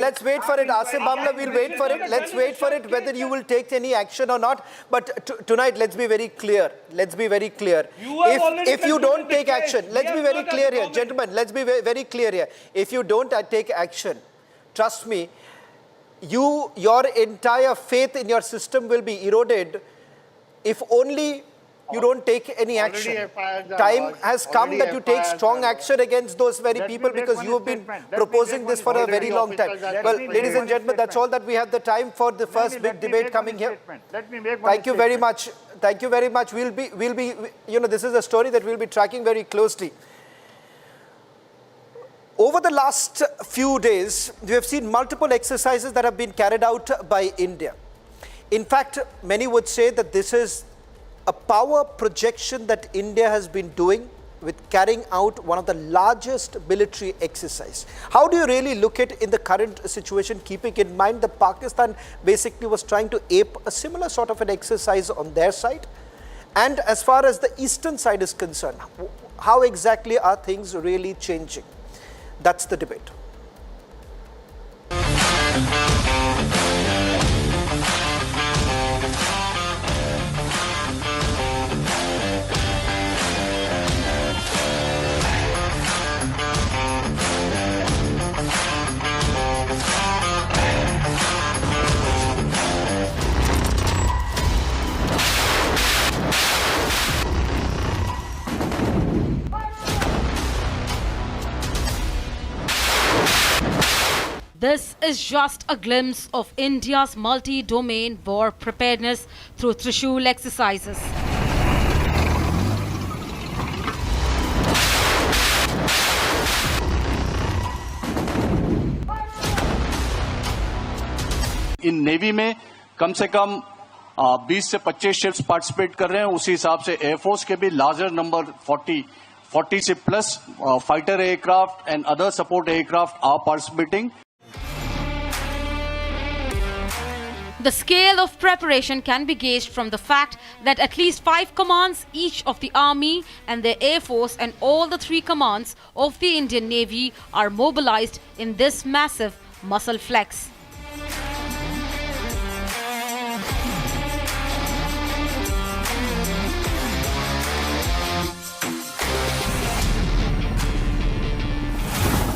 Let's wait for it. Asif Bamla, we'll wait for it. Let's wait for it, whether you will take any action or not. But tonight, let's be very clear. Let's be very clear. If you don't take action, let's be very clear here. Gentlemen, let's be very clear here. If you don't take action, trust me, your entire faith in your system will be eroded if only you don't take any action. Time has come that you take strong action against those very people, because you have been proposing this for a very long time. Well, ladies and gentlemen, that's all that we have the time for the first big debate coming here. Thank you very much. Thank you very much. We'll be, this is a story that we'll be tracking very closely. Over the last few days, we have seen multiple exercises that have been carried out by India. In fact, many would say that this is a power projection that India has been doing with carrying out one of the largest military exercise. How do you really look at it in the current situation, keeping in mind that Pakistan basically was trying to ape a similar sort of an exercise on their side? And as far as the eastern side is concerned, how exactly are things really changing? That's the debate. This is just a glimpse of India's multi-domain war preparedness through Trishul exercises. In navy में कम से कम 20 से 25 ships participate कर रहे हैं. उसी हिसाब से air force के भी लार्जर नंबर 40 से plus fighter aircraft and other support aircraft are participating. The scale of preparation can be gauged from the fact that at least 5 commands each of the Army and the Air Force and all the 3 commands of the Indian Navy are mobilized in this massive muscle flex.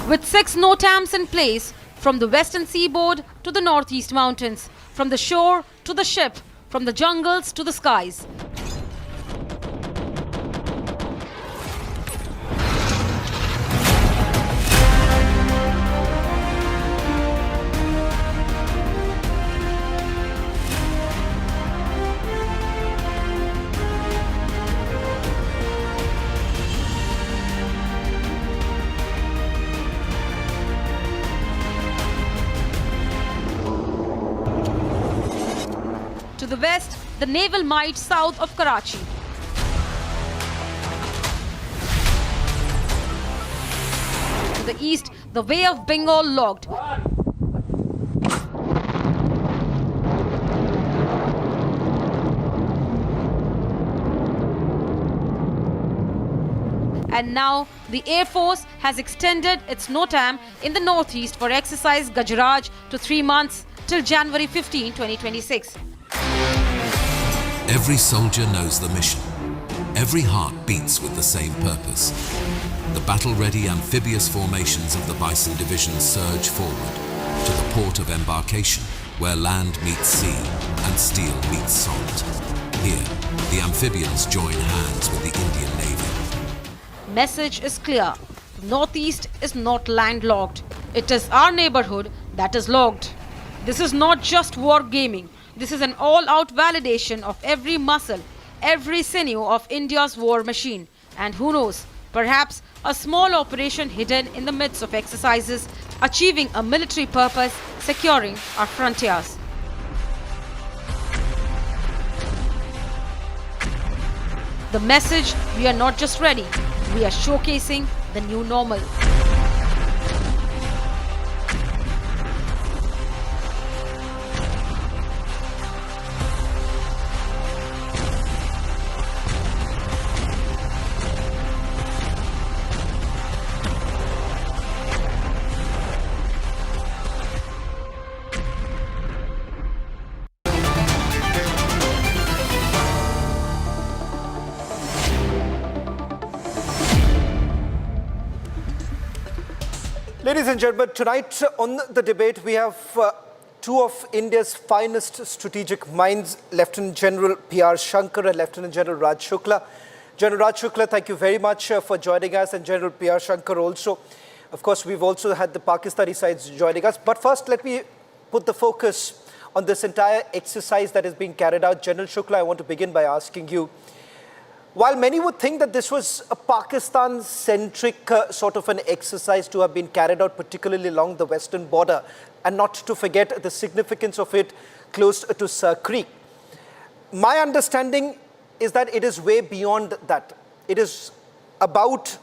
With 6 NOTAMs in place, from the western seaboard to the northeast mountains, from the shore to the ship, from the jungles to the skies. To the west, the naval might south of Karachi. To the east, the Bay of Bengal logged. And now, the Air Force has extended its NOTAM in the northeast for exercise Gajraj to 3 months till January 15, 2026. Every soldier knows the mission. Every heart beats with the same purpose. The battle-ready amphibious formations of the Bison Division surge forward to the port of embarkation, where land meets sea and steel meets salt. Here, the amphibians join hands with the Indian Navy. Message is clear. Northeast is not landlocked. It is our neighborhood that is logged. This is not just war gaming. This is an all-out validation of every muscle, every sinew of India's war machine. And who knows, perhaps a small operation hidden in the midst of exercises, achieving a military purpose, securing our frontiers. The message: we are not just ready, we are showcasing the new normal. Ladies and gentlemen, tonight on the debate we have two of India's finest strategic minds, Lieutenant General P.R. Shankar and Lieutenant General Raj Shukla. General Raj Shukla, thank you very much for joining us, and General P.R. Shankar also. Of course, we've also had the Pakistani sides joining us. But first, let me put the focus on this entire exercise that is being carried out. General Shukla, I want to begin by asking you, while many would think that this was a Pakistan-centric sort of an exercise to have been carried out, particularly along the western border, and not to forget the significance of it close to Sir Creek, my understanding is that it is way beyond that. It is about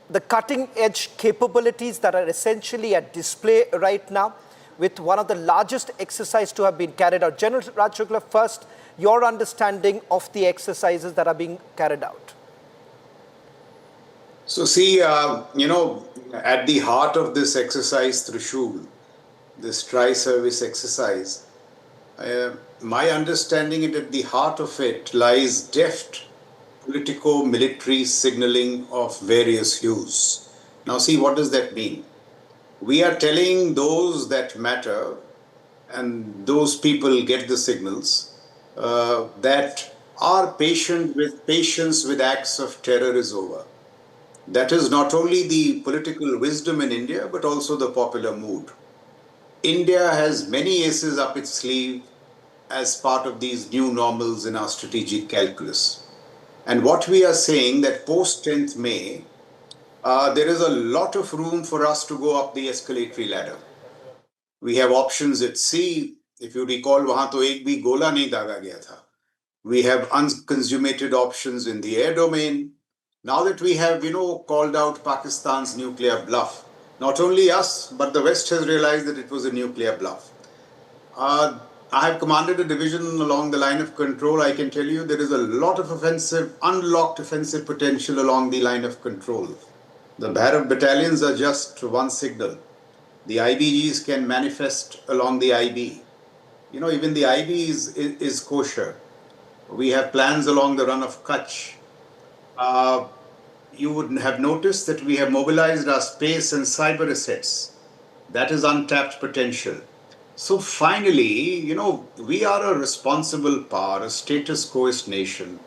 the cutting-edge capabilities that are essentially at display right now, with one of the largest exercises to have been carried out. General Raj Shukla, first, your understanding of the exercises that are being carried out. So see, at the heart of this exercise Trishul, this tri-service exercise, my understanding is at the heart of it lies deft politico-military signaling of various hues. Now see, what does that mean? We are telling those that matter, and those people get the signals, that our patience with acts of terror is over. That is not only the political wisdom in India, but also the popular mood. India has many aces up its sleeve as part of these new normals in our strategic calculus. And what we are saying that post 10th May, there is a lot of room for us to go up the escalatory ladder. We have options at sea. If you recall, wahan to ek bhi gola nahi daga gaya tha. We have unconsummated options in the air domain. Now that we have, called out Pakistan's nuclear bluff, not only us, but the West has realized that it was a nuclear bluff. I have commanded a division along the line of control. I can tell you there is a lot of unlocked offensive potential along the line of control. The Bharat battalions are just one signal. The IBGs can manifest along the IB. Even the IB is kosher. We have plans along the run of Kutch. You would have noticed that we have mobilized our space and cyber assets. That is untapped potential. So finally, we are a responsible power, a status quoist nation.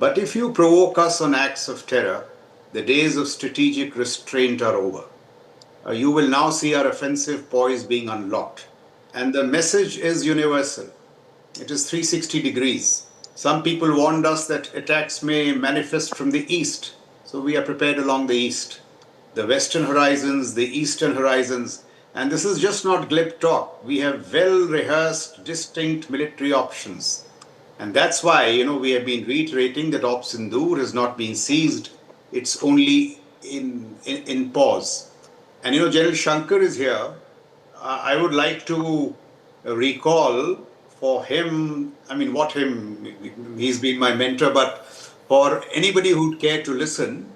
But if you provoke us on acts of terror, the days of strategic restraint are over. You will now see our offensive poise being unlocked. And the message is universal. It is 360 degrees. Some people warned us that attacks may manifest from the east. So we are prepared along the east. The western horizons, the eastern horizons. And this is just not glib talk. We have well-rehearsed, distinct military options. And that's why, we have been reiterating that Op Sindoor has not been seized. It's only in pause. And General Shankar is here. I would like to recall for him, he's been my mentor, but for anybody who'd care to listen,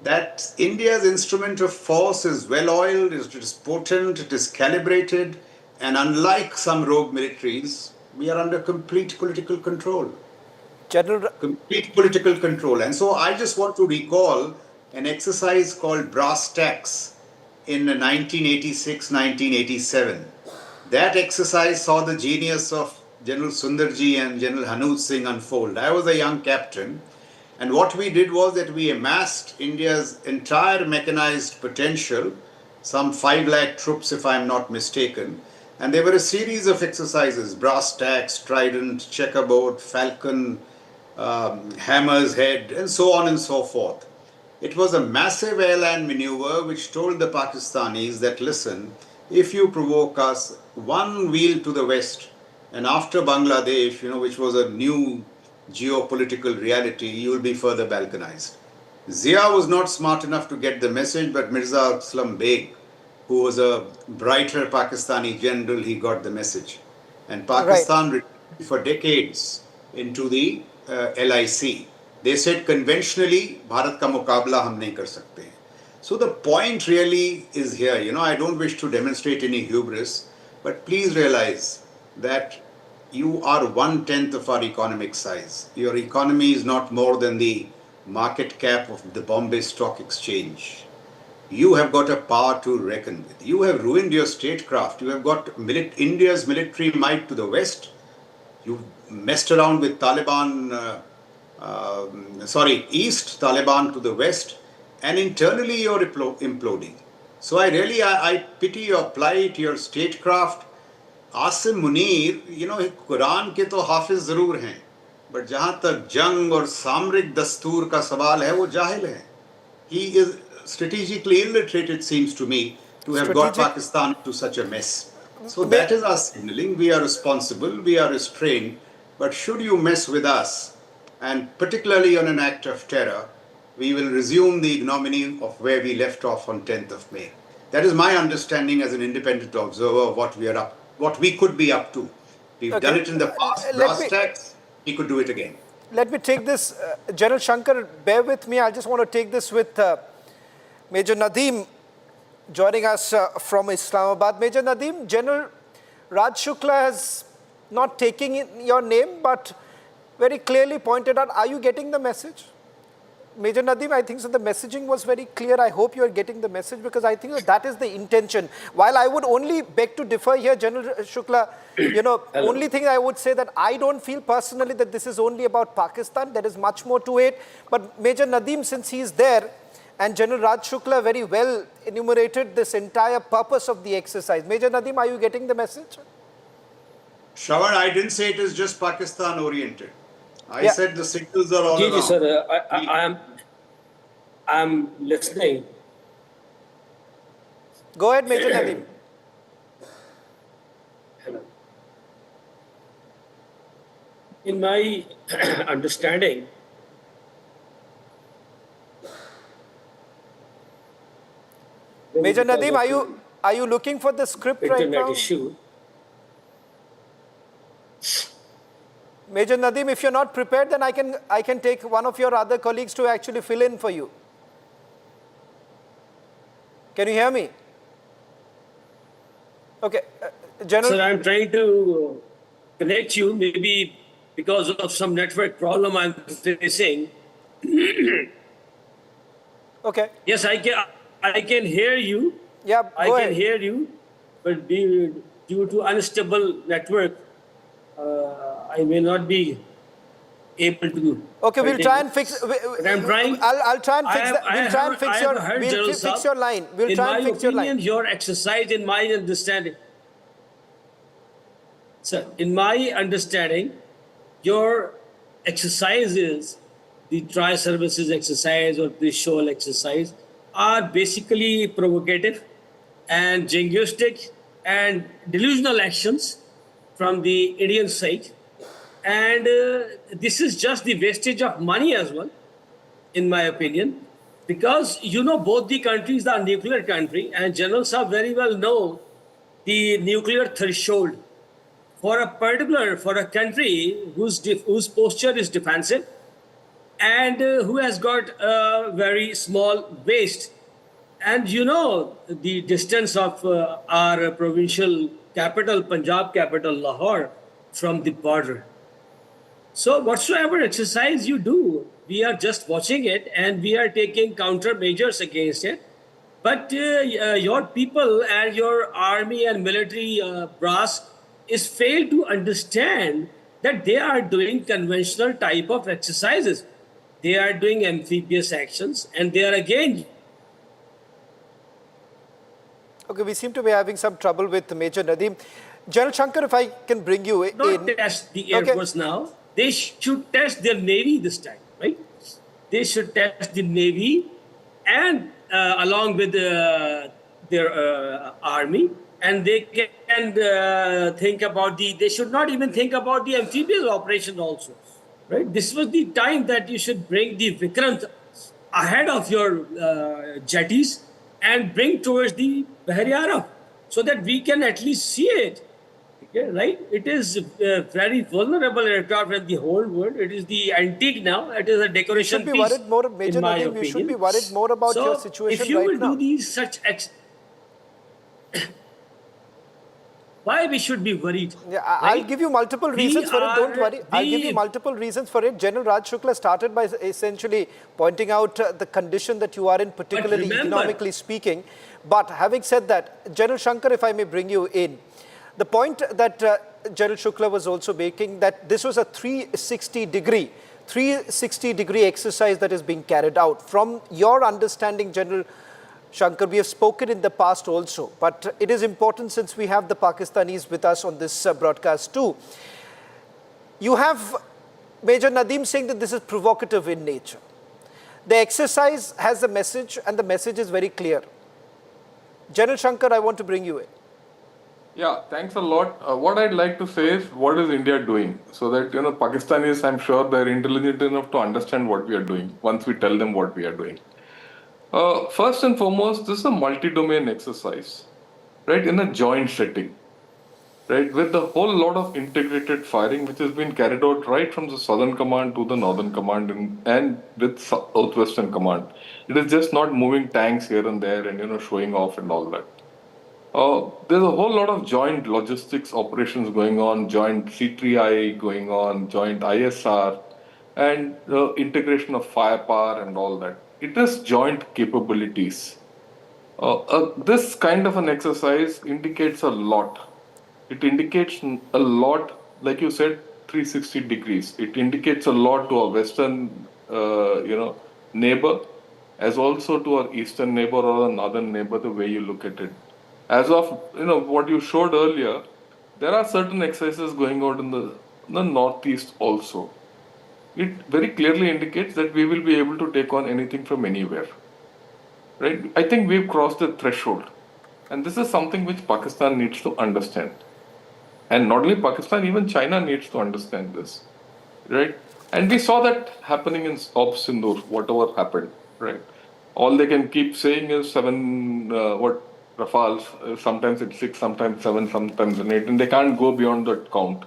that India's instrument of force is well-oiled, it is potent, it is calibrated, and unlike some rogue militaries, we are under complete political control. Complete political control. And so I just want to recall an exercise called Brass Tacks in 1986-1987. That exercise saw the genius of General Sundarji and General Hanuj Singh unfold. I was a young captain, and what we did was that we amassed India's entire mechanized potential, some 5 lakh troops if I'm not mistaken, and there were a series of exercises, Brass Tacks, Trident, Checkerboard, Falcon, Hammer's Head, and so on and so forth. It was a massive airland maneuver which told the Pakistanis that, listen, if you provoke us one wheel to the west, and after Bangladesh, which was a new geopolitical reality, you will be further balkanized. Zia was not smart enough to get the message, but Mirza Aslam Beg, who was a brighter Pakistani general, he got the message. And Pakistan retreated for decades into the LIC. They said conventionally, Bharat ka mukabla hum nahi kar sakte. So the point really is here. I don't wish to demonstrate any hubris, but please realize that you are 1/10 of our economic size. Your economy is not more than the market cap of the Bombay Stock Exchange. you have got a power to reckon with. You have ruined your statecraft. You have got India's military might to the west. You messed around with Taliban, East, Taliban to the west, and internally you're imploding. So I pity your plight, your statecraft. Asim Munir, Quran के तो हाफिज जरूर हैं, but जहां तक जंग और सामरिक दस्तूर का सवाल है वो जाहिल है. He is strategically illiterate, it seems to me, to have got Pakistan to such a mess. So that is our signaling. We are responsible, we are restrained, but should you mess with us, and particularly on an act of terror, we will resume the ignominy of where we left off on 10th of May. That is my understanding as an independent observer of what we could be up to. We've done it in the past, brass tacks, we could do it again. Let me take this, General Shankar, bear with me. I just want to take this with Major Nadeem joining us from Islamabad. Major Nadeem, General Raj Shukla has not taken your name, but very clearly pointed out, are you getting the message? Major Nadeem, I think so the messaging was very clear. I hope you are getting the message, because I think that is the intention. While I would only beg to differ here, General Shukla, only thing I would say that I don't feel personally that this is only about Pakistan. There is much more to it. But Major Nadeem, since he is there, and General Raj Shukla very well enumerated this entire purpose of the exercise. Major Nadeem, are you getting the message? Shravan, I didn't say it is just Pakistan oriented. I said the signals are all around. Sir, I'm listening. Go ahead, Major Nadeem. Hello. In my understanding, Major Nadeem, are you looking for the script right now? Issue. Major Nadeem, if you're not prepared, then I can take one of your other colleagues to actually fill in for you. Can you hear me? Okay, General. Sir, I'm trying to connect you. Maybe because of some network problem I'm facing. Okay. Yes, I can hear you. Yeah, go I ahead. can hear you, but due to unstable network, I may not be able to. Okay, we'll try and fix. I'm trying. I'll try and fix that. We'll try and fix your. We'll fix your line. We'll try and fix your line. In my opinion, your exercise, in my understanding, sir, in my understanding, your exercises, the tri-services exercise or the shoal exercise, are basically provocative and jingoistic and delusional actions from the Indian side. And this is just the wastage of money as well, in my opinion, because both the countries are nuclear country, and generals are very well know the nuclear threshold for a country whose posture is defensive and who has got a very small waist. And the distance of our provincial capital, Punjab capital, Lahore, from the border. So whatsoever exercise you do, we are just watching it and we are taking countermeasures against it. But your people and your army and military brass is failed to understand that they are doing conventional type of exercises. They are doing amphibious actions, and they are again. Okay, we seem to be having some trouble with Major Nadeem. General Shankar, if I can bring you in. Not test the Air Force now. They should test their Navy this time, right? They should test the Navy and along with their army, and they can think about they should not even think about the amphibious operation also, right? This was the time that you should bring the Vikrant ahead of your jetties and bring towards the Bahari Arab so that we can at least see it. Okay, right? It is a very vulnerable aircraft in the whole world. It is the antique now. It is a decoration piece. You should be worried more, Major Nadeem. You should be worried more about your situation right now. If you will do these such why we should be worried? Yeah, I'll give you multiple reasons for it. Don't worry. I'll give you multiple reasons for it. General Raj Shukla started by essentially pointing out the condition that you are in, particularly economically speaking. But having said that, General Shankar, if I may bring you in, the point that General Shukla was also making, that this was a 360-degree exercise that is being carried out. From your understanding, General Shankar, we have spoken in the past also, but it is important since we have the Pakistanis with us on this broadcast too. You have Major Nadeem saying that this is provocative in nature. The exercise has a message, and the message is very clear. General Shankar, I want to bring you in. Yeah, thanks a lot. What I'd like to say is, what is India doing? So that, Pakistanis, I'm sure they're intelligent enough to understand what we are doing once we tell them what we are doing. First and foremost, this is a multi-domain exercise, right, in a joint setting, right, with a whole lot of integrated firing which has been carried out right from the Southern Command to the Northern Command and with Southwestern Command. It is just not moving tanks here and there and, showing off and all that. There's a whole lot of joint logistics operations going on, joint C3I going on, joint ISR, and integration of firepower and all that. It is joint capabilities. This kind of an exercise indicates a lot. It indicates a lot, like you said, 360 degrees. It indicates a lot to our Western, neighbor, as also to our Eastern neighbor or our Northern neighbor, the way you look at it. As of, what you showed earlier, there are certain exercises going on in the Northeast also. It very clearly indicates that we will be able to take on anything from anywhere, right? I think we've crossed the threshold. And this is something which Pakistan needs to understand. And not only Pakistan, even China needs to understand this, right? And we saw that happening in Op Sindoor, whatever happened, right? All they can keep saying is Rafales, sometimes it's 6, sometimes 7, sometimes 8, and they can't go beyond that count.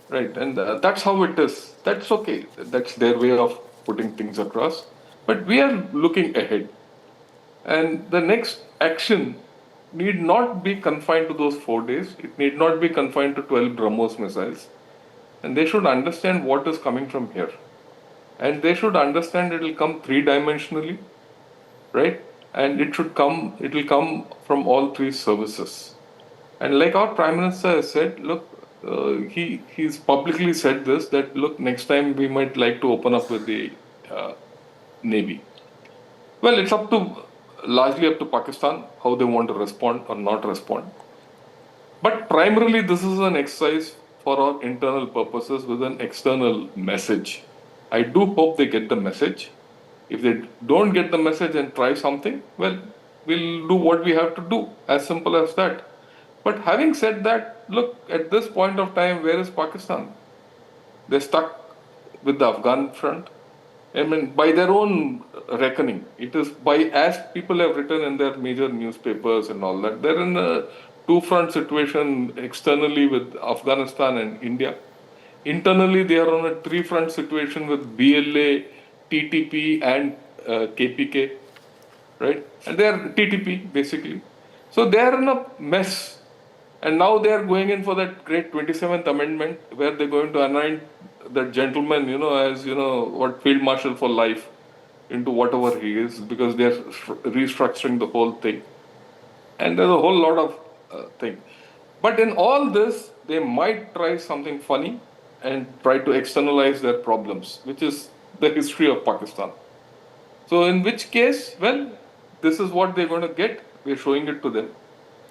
Right, and that's how it is. That's okay. That's their way of putting things across. But we are looking ahead. And the next action need not be confined to those 4 days. It need not be confined to 12 BrahMos missiles. And they should understand what is coming from here. And they should understand it will come 3-dimensionally, right? And it will come from all 3 services. And like our Prime Minister has said, look, he's publicly said this, that look, next time we might like to open up with the Navy. Well, it's largely up to Pakistan how they want to respond or not respond. But primarily this is an exercise for our internal purposes with an external message. I do hope they get the message. If they don't get the message and try something, well, we'll do what we have to do, as simple as that. But having said that, look, at this point of time, where is Pakistan? They're stuck with the Afghan front. I mean, by their own reckoning, it is as people have written in their major newspapers and all that, they're in a 2-front situation externally with Afghanistan and India. Internally, they are on a 3-front situation with BLA, TTP and KPK, right? And they are TTP, basically. So they are in a mess. And now they are going in for that great 27th Amendment, where they're going to anoint that gentleman, as, what, Field Marshal for life into whatever he is, because they're restructuring the whole thing. And there's a whole lot of thing. But in all this, they might try something funny and try to externalize their problems, which is the history of Pakistan. So in which case, well, this is what they're going to get. We're showing it to them.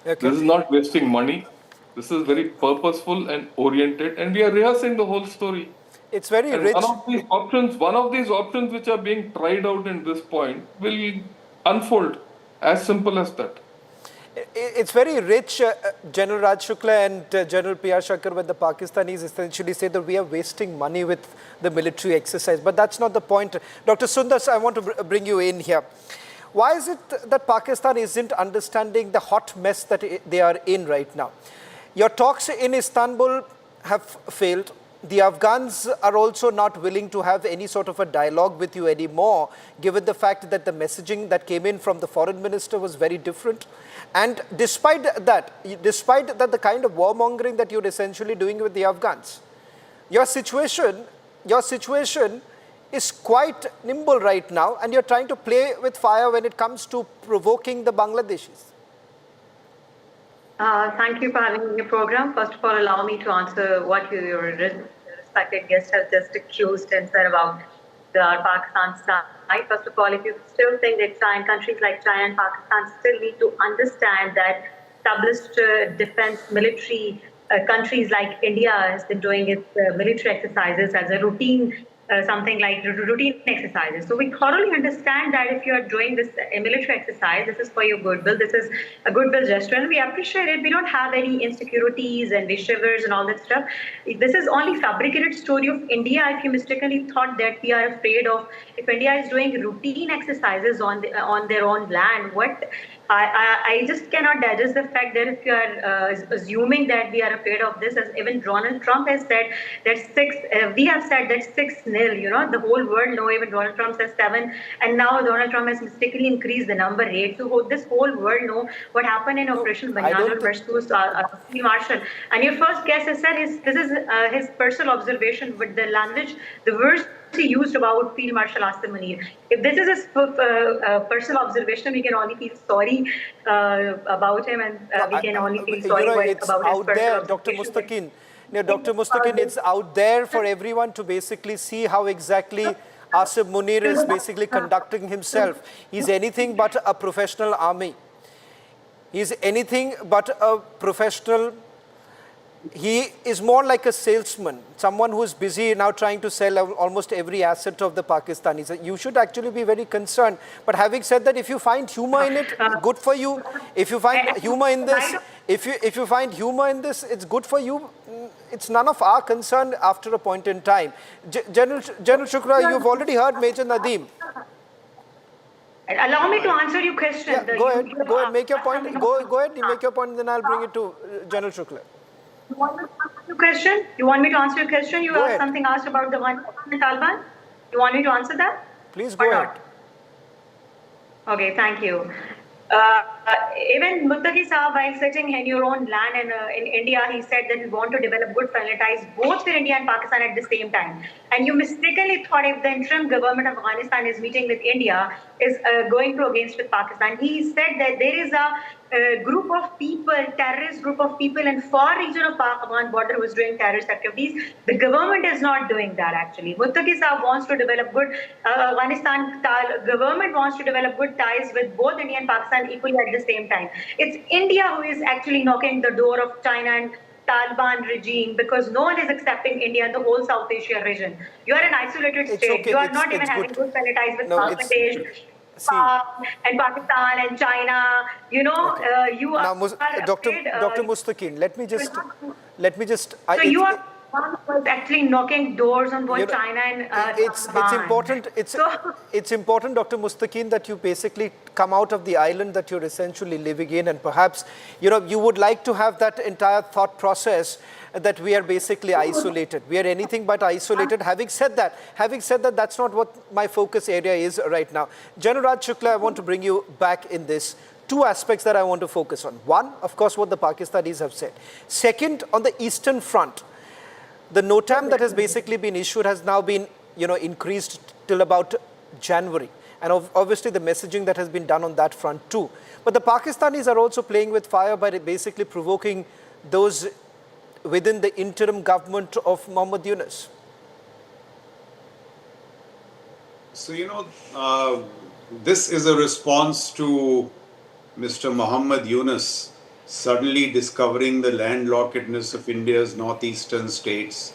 Okay. This is not wasting money. This is very purposeful and oriented, and we are rehearsing the whole story. It's very rich. One of these options which are being tried out in this point will unfold. As simple as that. It's very rich, General Raj Shukla and General P.R. Shankar, when the Pakistanis essentially say that we are wasting money with the military exercise. But that's not the point. Dr. Sundar, I want to bring you in here. Why is it that Pakistan isn't understanding the hot mess that they are in right now? Your talks in Istanbul have failed. the Afghans are also not willing to have any sort of a dialogue with you anymore, given the fact that the messaging that came in from the foreign minister was very different. And despite that, the kind of warmongering that you're essentially doing with the Afghans, your situation is quite nimble right now, and you're trying to play with fire when it comes to provoking the Bangladeshis. Thank you for having me in your program. First of all, allow me to answer what your respected guest has just accused and said about the Pakistan side. First of all, if you still think that countries like China and Pakistan still need to understand that established defense military countries like India has been doing its military exercises as a routine, something like routine exercises. So we thoroughly understand that if you are doing this military exercise, this is for your goodwill. This is a goodwill gesture, and we appreciate it. We don't have any insecurities and we shivers and all that stuff. This is only fabricated story of India. If you mistakenly thought that we are afraid of, if India is doing routine exercises on their own land, what I just cannot digest the fact that if you are assuming that we are afraid of this, as even Donald Trump has said that we have said that 6-0, the whole world know, even Donald Trump says 7, and now Donald Trump has mistakenly increased the number 8. So this whole world know what happened in Operation Banana versus Field Marshal. And your first guest has said this is his personal observation with the language, the words he used about Field Marshal Asim Munir. If this is his personal observation, we can only feel sorry about him, and we can only feel sorry about his personal Dr. Mustaqeen. Dr. Mustaqeen, it's out there for everyone to basically see how exactly Asim Munir is basically conducting himself. He's anything but a professional army. He's anything but a professional. He is more like a salesman, someone who is busy now trying to sell almost every asset of the Pakistanis. You should actually be very concerned. But having said that, if you find humor in it, good for you. If you find humor in this, if you find humor in this, it's good for you. It's none of our concern after a point in time. General Shukla, you've already heard Major Nadeem. Allow me to answer your question. Yeah, go ahead, make your point. Go ahead, make your point, and then I'll bring it to General Shukla. You want me to answer your question? You asked something asked about the one in Taliban. You want me to answer that? Please go ahead. Okay, thank you. Even Muttaqi Saab, while sitting in your own land in India, he said that we want to develop good friendly ties both with India and Pakistan at the same time. And you mistakenly thought if the interim government of Afghanistan is meeting with India, is going to against with Pakistan. He said that there is a group of people, terrorist group of people in far region of Afghan border who is doing terrorist activities. The government is not doing that actually. Muttaqi Saab wants to develop good, Afghanistan government wants to develop good ties with both India and Pakistan equally at the same time. It's India who is actually knocking the door of China and Taliban regime because no one is accepting India in the whole South Asia region. You are an isolated state. Okay. You are not even having good ties with Bangladesh and Pakistan and China. You are Dr. Mustaqeen, let me just. So you are one who is actually knocking doors on both China and Taliban. It's important, Dr. Mustaqeen, that you basically come out of the island that you're essentially living in, and perhaps you would like to have that entire thought process that we are basically isolated. We are anything but isolated. Having said that, that's not what my focus area is right now. General Raj Shukla, I want to bring you back in this. Two aspects that I want to focus on. One, of course, what the Pakistanis have said. Second, on the Eastern Front, the NOTAM that has basically been issued has now been, increased till about January. And obviously the messaging that has been done on that front too. But the Pakistanis are also playing with fire by basically provoking those within the interim government of Muhammad Yunus. So, this is a response to Mr. Muhammad Yunus suddenly discovering the landlockedness of India's northeastern states,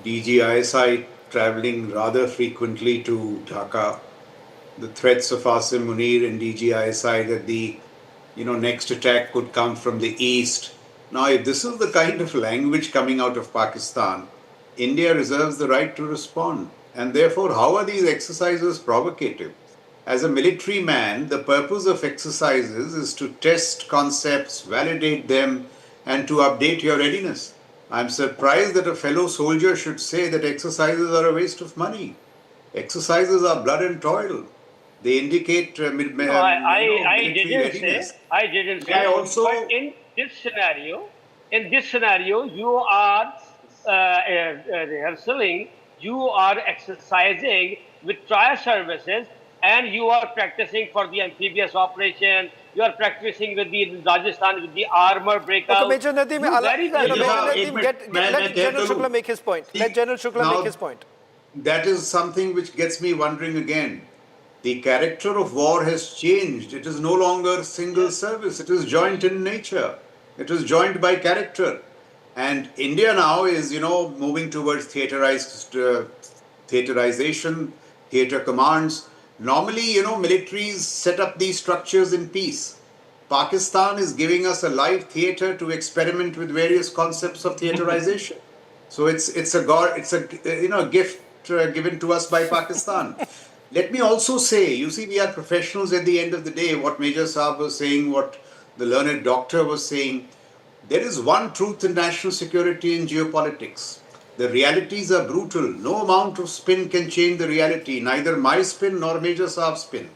DGISI traveling rather frequently to Dhaka, the threats of Asim Munir and DGISI that the next attack could come from the east. Now, if this is the kind of language coming out of Pakistan, India reserves the right to respond. And therefore, how are these exercises provocative? As a military man, the purpose of exercises is to test concepts, validate them, and to update your readiness. I'm surprised that a fellow soldier should say that exercises are a waste of money. Exercises are blood and toil. They indicate No, I military didn't readiness. say. I didn't I say. also, But in this scenario, you are rehearsing, you are exercising with trial services, and you are practicing for the amphibious operation. You are practicing with the Rajasthan with the armor breakout. Okay, Major Nadeem, You very well Major know. Nadeem, let General Shukla make his point. Let General Shukla now, make his point. that is something which gets me wondering again. The character of war has changed. It is no longer single service. It is joint in nature. It is joined by character. And India now is, moving towards theaterization, theater commands. Normally, militaries set up these structures in peace. Pakistan is giving us a live theater to experiment with various concepts of theaterization. So it's a gift given to us by Pakistan. Let me also say, you see, we are professionals at the end of the day. What Major Saab was saying, what the learned doctor was saying, there is one truth in national security and geopolitics. The realities are brutal. No amount of spin can change the reality, neither my spin nor Major Saab's spin.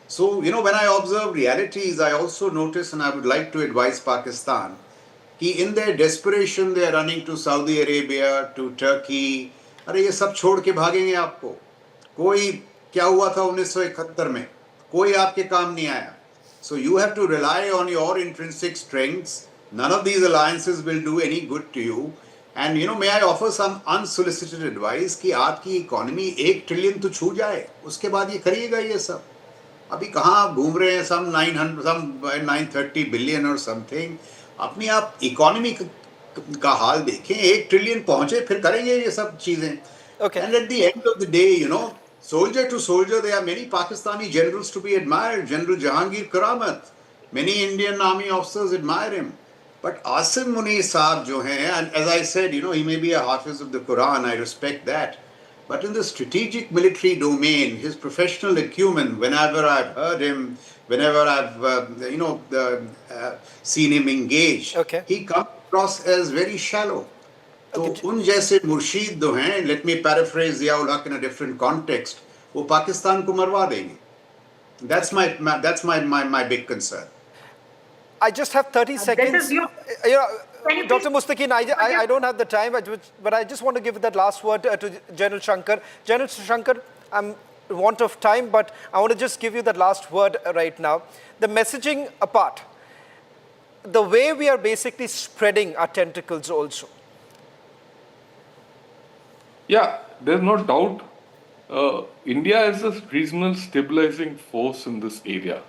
So, when I observe realities, I also notice, and I would like to advise Pakistan, that in their desperation, they are running to Saudi Arabia, to Turkey. अरे ये सब छोड़ के भागेंगे आपको. कोई क्या हुआ था 1971 में? कोई आपके काम नहीं आया. So you have to rely on your intrinsic strengths. None of these alliances will do any good to you. And may I offer some unsolicited advice कि आपकी इकोनॉमी 1 ट्रिलियन तो छू जाए, उसके बाद ये करिएगा ये सब. अभी कहाँ आप घूम रहे हैं, some 930 billion or something. अपनी आप इकोनॉमी का हाल देखें, 1 ट्रिलियन पहुंचे, फिर करेंगे ये सब चीजें. Okay. And at the end of the day, soldier to soldier, there are many Pakistani generals to be admired. General Jahangir Karamat, many Indian army officers admire him. But Asim Munir Saab jo hai, and as I said, he may be a hafiz of the Quran, I respect that. But in the strategic military domain, his professional acumen, whenever I've heard him, whenever I've seen him engage, Okay. he comes across as very shallow. तो उन जैसे मुर्शीद जो हैं, let me paraphrase Ziaul Haq in a different context, वो पाकिस्तान को मरवा देंगे. That's my big concern. I just have 30 seconds. Dr. Mustaqeen, I don't have the time, but I just want to give that last word to General Shankar. General Shankar, I'm in want of time, but I want to just give you that last word right now. The messaging apart, the way we are basically spreading our tentacles also. Yeah, there's no doubt. India is a regional stabilizing force in this area.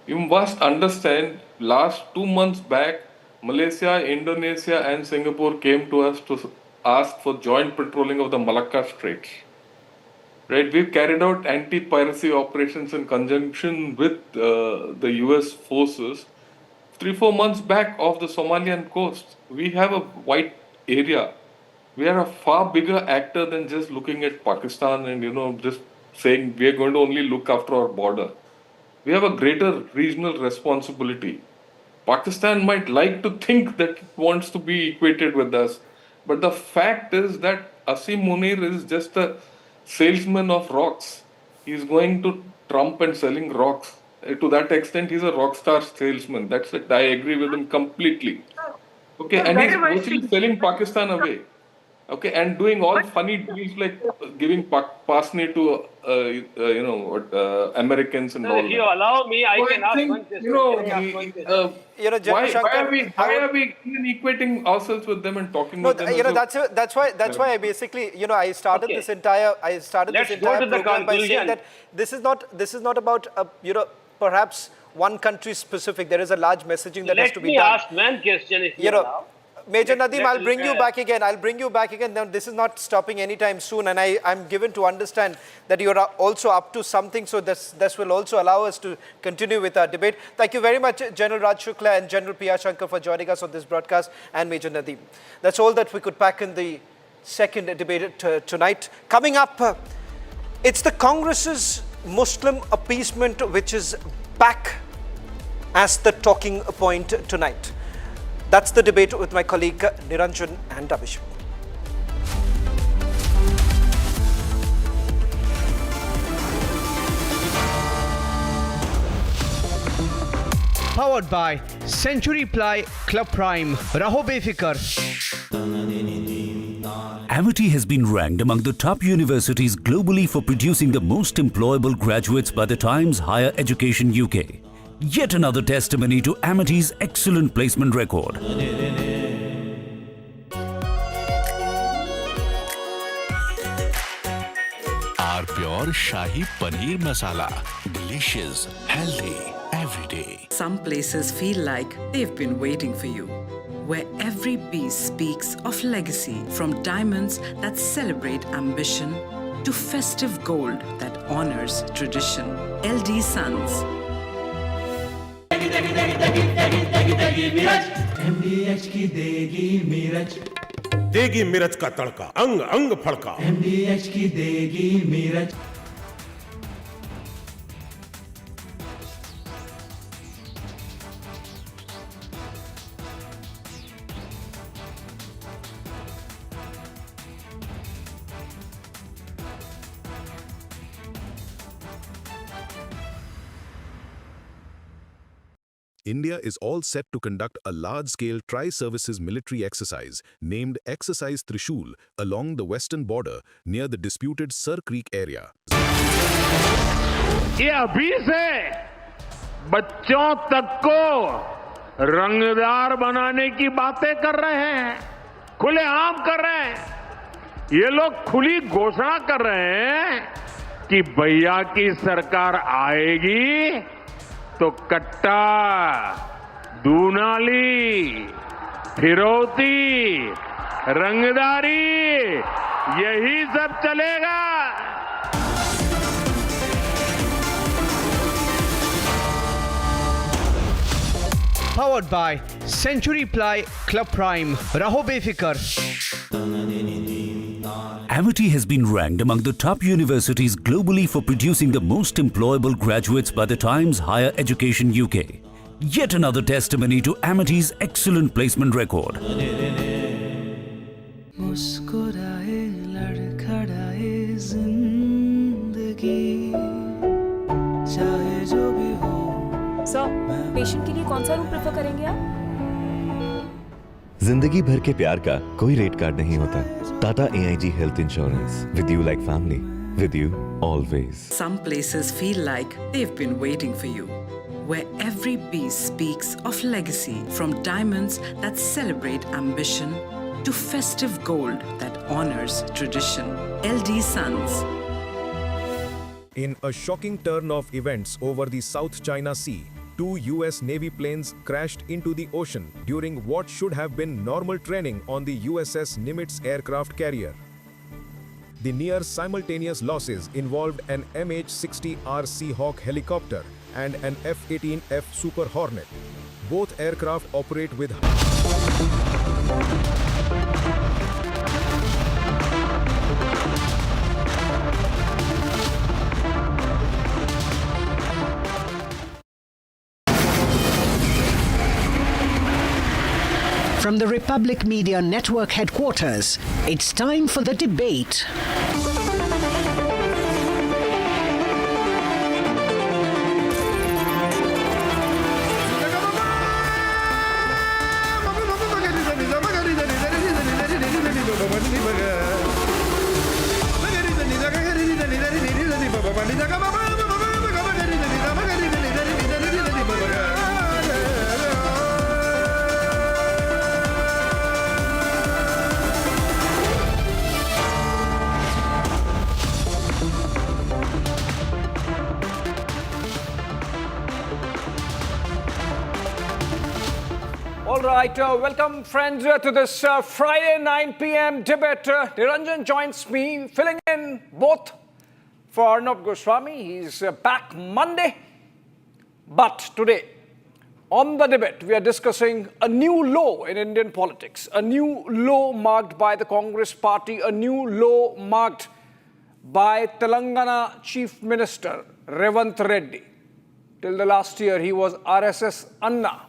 You must understand, last 2 months back, Malaysia, Indonesia and Singapore came to us to ask for joint patrolling of the Malacca Straits. Right, we've carried out anti-piracy operations in conjunction with the US forces 3-4 months back off the Somalian coast. We have a wide area. We are a far bigger actor than just looking at Pakistan and just saying we are going to only look after our border. We have a greater regional responsibility. Pakistan might like to think that it wants to be equated with us, but the fact is that Asim Munir is just a salesman of rocks. He's going to Trump and selling rocks. To that extent, he's a rock star salesman. That's it. I agree with him completely. Okay, and he's virtually selling Pakistan away. Okay, and doing all funny deals like giving Pasni to Americans and all. If you allow me, I can ask one question. Why are we even equating ourselves with them and talking with them? That's why I basically I started this entire program by saying that this is not about perhaps one country specific. There is a large messaging that has to be done. Let me ask one question if you allow. Major Nadeem, I'll bring you back again. Now, this is not stopping anytime soon, and I'm given to understand that you are also up to something, so this will also allow us to continue with our debate. Thank you very much, General Raj Shukla and General P.R. Shankar, for joining us on this broadcast, and Major Nadeem. That's all that we could pack in the second debate tonight. Coming up, it's the Congress's Muslim appeasement which is back as the talking point tonight. That's the debate with my colleague Niranjan and Abhishek. Powered by Century Ply Club Prime. Raho befikar. Amity has been ranked among the top universities globally for producing the most employable graduates by the Times Higher Education UK. Yet another testimony to Amity's excellent placement record. Our pure Shahi Paneer Masala. Delicious, healthy, every day. Some places feel like they've been waiting for you, where every piece speaks of legacy, from diamonds that celebrate ambition to festive gold that honors tradition. LD Sons. MDH की देगी मीरज, देगी मिर्च का तड़का, अंग अंग फड़का। MDH की देगी Miraj. India is all set to conduct a large-scale tri-services military exercise named Exercise Trishul along the western border near the disputed Sir Creek area. ये अभी से बच्चों तक को रंगदार बनाने की बातें कर रहे हैं, खुलेआम कर रहे हैं। ये लोग खुली घोषणा कर रहे हैं कि भैया की सरकार आएगी तो कट्टा, दूनाली, फिरौती, रंगदारी, यही सब चलेगा। Powered by Century Ply Club Prime. Raho befikar. Amity has been ranked among the top universities globally for producing the most employable graduates by the Times Higher Education UK. Yet another testimony to Amity's excellent placement record. मुस्कुराए लड़खड़ाए जिंदगी, चाहे जो भी हो। Sir, patient के लिए कौन सा रूम प्रेफर करेंगे आप? जिंदगी भर के प्यार का कोई रेट कार्ड नहीं होता। Tata AIG health insurance, with you like family, with you always. Some places feel like they've been waiting for you, where every piece speaks of legacy, from diamonds that celebrate ambition to festive gold that honors tradition. LD Sons. In a shocking turn of events over the South China Sea, 2 US Navy planes crashed into the ocean during what should have been normal training on the USS Nimitz aircraft carrier. The near simultaneous losses involved an MH-60R Seahawk helicopter and an F-18F Super Hornet. Both aircraft operate with From the Republic Media Network headquarters, it's time for the debate. All right, welcome friends to this Friday 9 p.m. debate. Niranjan joins me, filling in both for Arnab Goswami. He's back Monday. But today, on the debate, we are discussing a new low in Indian politics, a new low marked by the Congress party, a new low marked by Telangana Chief Minister Revant Reddy. Till the last year, he was RSS Anna.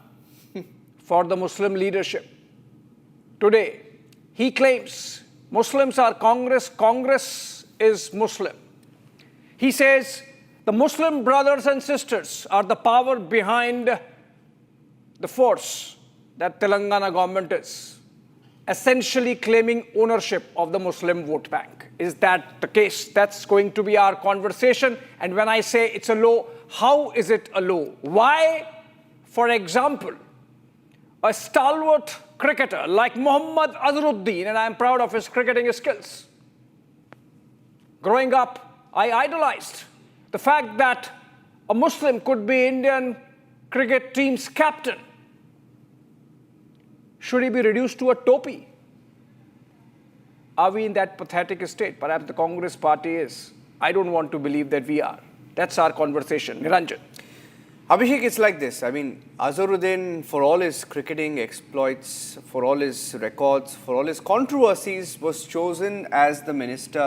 for the Muslim leadership. Today, he claims Muslims are Congress, Congress is Muslim. He says the Muslim brothers and sisters are the power behind the force that Telangana government is, essentially claiming ownership of the Muslim vote bank. Is that the case? That's going to be our conversation. And when I say it's a law, how is it a law? Why, for example, a stalwart cricketer like Mohammad Azharuddin, and I'm proud of his cricketing skills. Growing up, I idolized the fact that a Muslim could be Indian cricket team's captain. Should he be reduced to a topi? Are we in that pathetic state? Perhaps the Congress party is. I don't want to believe that we are. That's our conversation. Niranjan. Abhishek, it's like this. I mean, Azharuddin, for all his cricketing exploits, for all his records, for all his controversies, was chosen as the minister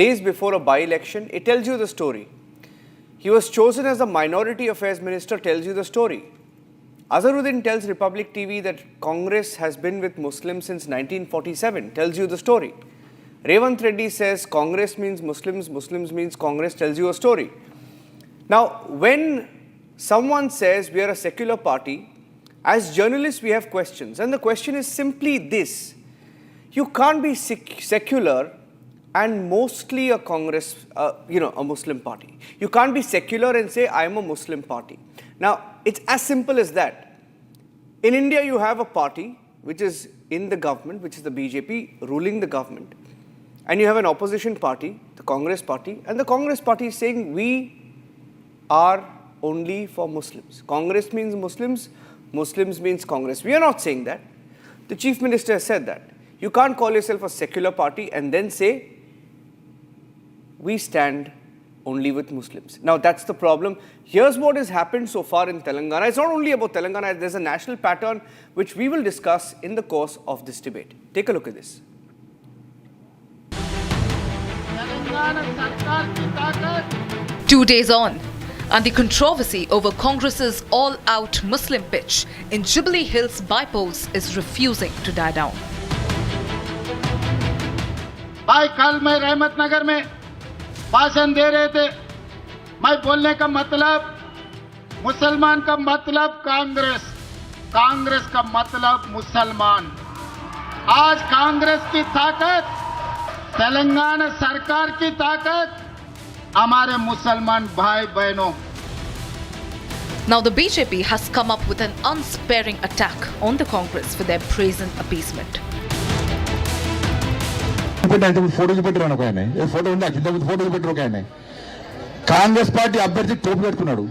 days before a by-election. It tells you the story. He was chosen as the minority affairs minister, tells you the story. Azharuddin tells Republic TV that Congress has been with Muslims since 1947, tells you the story. Revanth Reddy says Congress means Muslims, Muslims means Congress, tells you a story. Now, when someone says we are a secular party, as journalists we have questions. And the question is simply this. You can't be secular and mostly a Congress, a Muslim party. You can't be secular and say I am a Muslim party. Now, it's as simple as that. In India, you have a party which is in the government, which is the BJP, ruling the government. And you have an opposition party, the Congress party, and the Congress party is saying we are only for Muslims. Congress means Muslims, Muslims means Congress. We are not saying that. The Chief Minister has said that. You can't call yourself a secular party and then say we stand only with Muslims. Now, that's the problem. Here's what has happened so far in Telangana. It's not only about Telangana. There's a national pattern which we will discuss in the course of this debate. Take a look at this. 2 days on, and the controversy over Congress's all-out Muslim pitch in Jubilee Hills by-polls is refusing to die down. भाई कल मैं रहमत नगर में भाषण दे रहे थे. मैं बोलने का मतलब मुसलमान का मतलब कांग्रेस, कांग्रेस का मतलब मुसलमान. आज कांग्रेस की ताकत, तेलंगाना सरकार की ताकत हमारे मुसलमान भाई बहनों. Now the BJP has come up with an unsparing attack on the Congress for their brazen appeasement. Congress party అభ్యర్థి టోపీ పెట్టుకున్నాడు,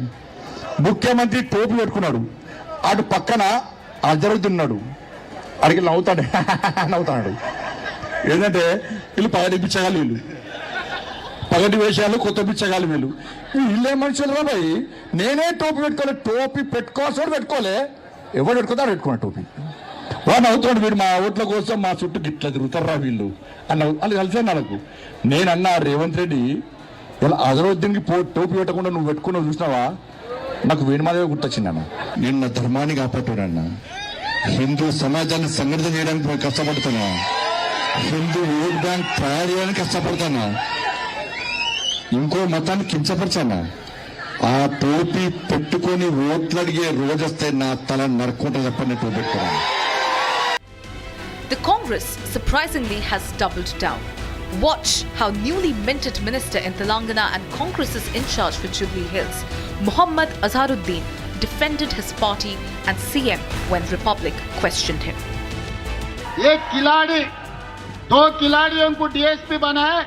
ముఖ్యమంత్రి టోపీ పెట్టుకున్నాడు, అటు పక్కన అజరుతున్నాడు, అడిగి నవ్వుతాడు. ఏంటంటే వీళ్ళు పగటి పిచ్చగాలి, వీళ్ళు పగటి వేషాలు కొత్త పిచ్చగాలి, వీళ్ళు వీళ్ళే మనుషులు రా భయ్. నేనే టోపీ పెట్టుకోలే, టోపీ పెట్టుకోవాల్సి పెట్టుకోలే, ఎవరు పెట్టుకుంటారు పెట్టుకున్నా టోపీ. వాడు అవుతున్నాడు, వీడు మా ఓట్ల కోసం మా చుట్టూ గిట్లా తిరుగుతారా వీళ్ళు అన్న వాళ్ళు కలిసాను. నాకు నేనన్నా రేవంత్ రెడ్డి ఇలా అజరుద్దీన్కి టోపీ పెట్టకుండా నువ్వు పెట్టుకున్నావు చూసినావా, నాకు వీడి మాదే గుర్తొచ్చిందన్న. నేను నా ధర్మాన్ని కాపాడుతున్నా, హిందూ సమాజాన్ని సంఘటితం చేయడానికి కష్టపడుతున్నా, హిందూ ఓట్ బ్యాంక్ తయారు చేయడానికి కష్టపడుతున్నా, ఇంకో మతాన్ని కించపరిచానా. ఆ టోపీ పెట్టుకొని ఓట్లు అడిగే రోజు వస్తే నా తల నరుక్కుంటా చెప్పండి టోపీ పెట్టుకున్నా. The Congress surprisingly has doubled down. Watch how newly minted minister in Telangana and Congress's in charge for Jubilee Hills, Mohammad Azharuddin, defended his party and CM when Republic questioned him. एक खिलाड़ी, दो खिलाड़ियों को DSP बनाए,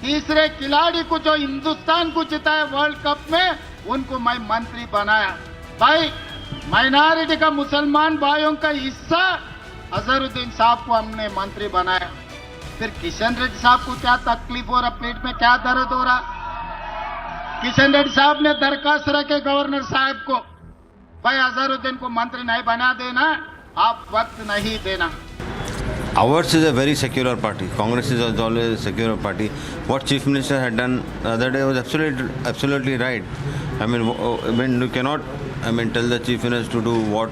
तीसरे खिलाड़ी को जो हिंदुस्तान को जिताया वर्ल्ड कप में, उनको मैं मंत्री बनाया. भाई माइनॉरिटी का मुसलमान भाइयों का हिस्सा अजहरुद्दीन साहब को हमने मंत्री बनाया. फिर किशन रेड्डी साहब को क्या तकलीफ हो रहा, पेट में क्या दर्द हो रहा. किशन रेड्डी साहब ने दरखास्त रखे गवर्नर साहब को, भाई अजहरुद्दीन को मंत्री नहीं बना देना, आप वक्त नहीं देना. Ours is a very secular party. Congress is always a secular party. What Chief Minister had done the other day was absolutely right. I mean, when you cannot I mean, tell the chief minister to do what,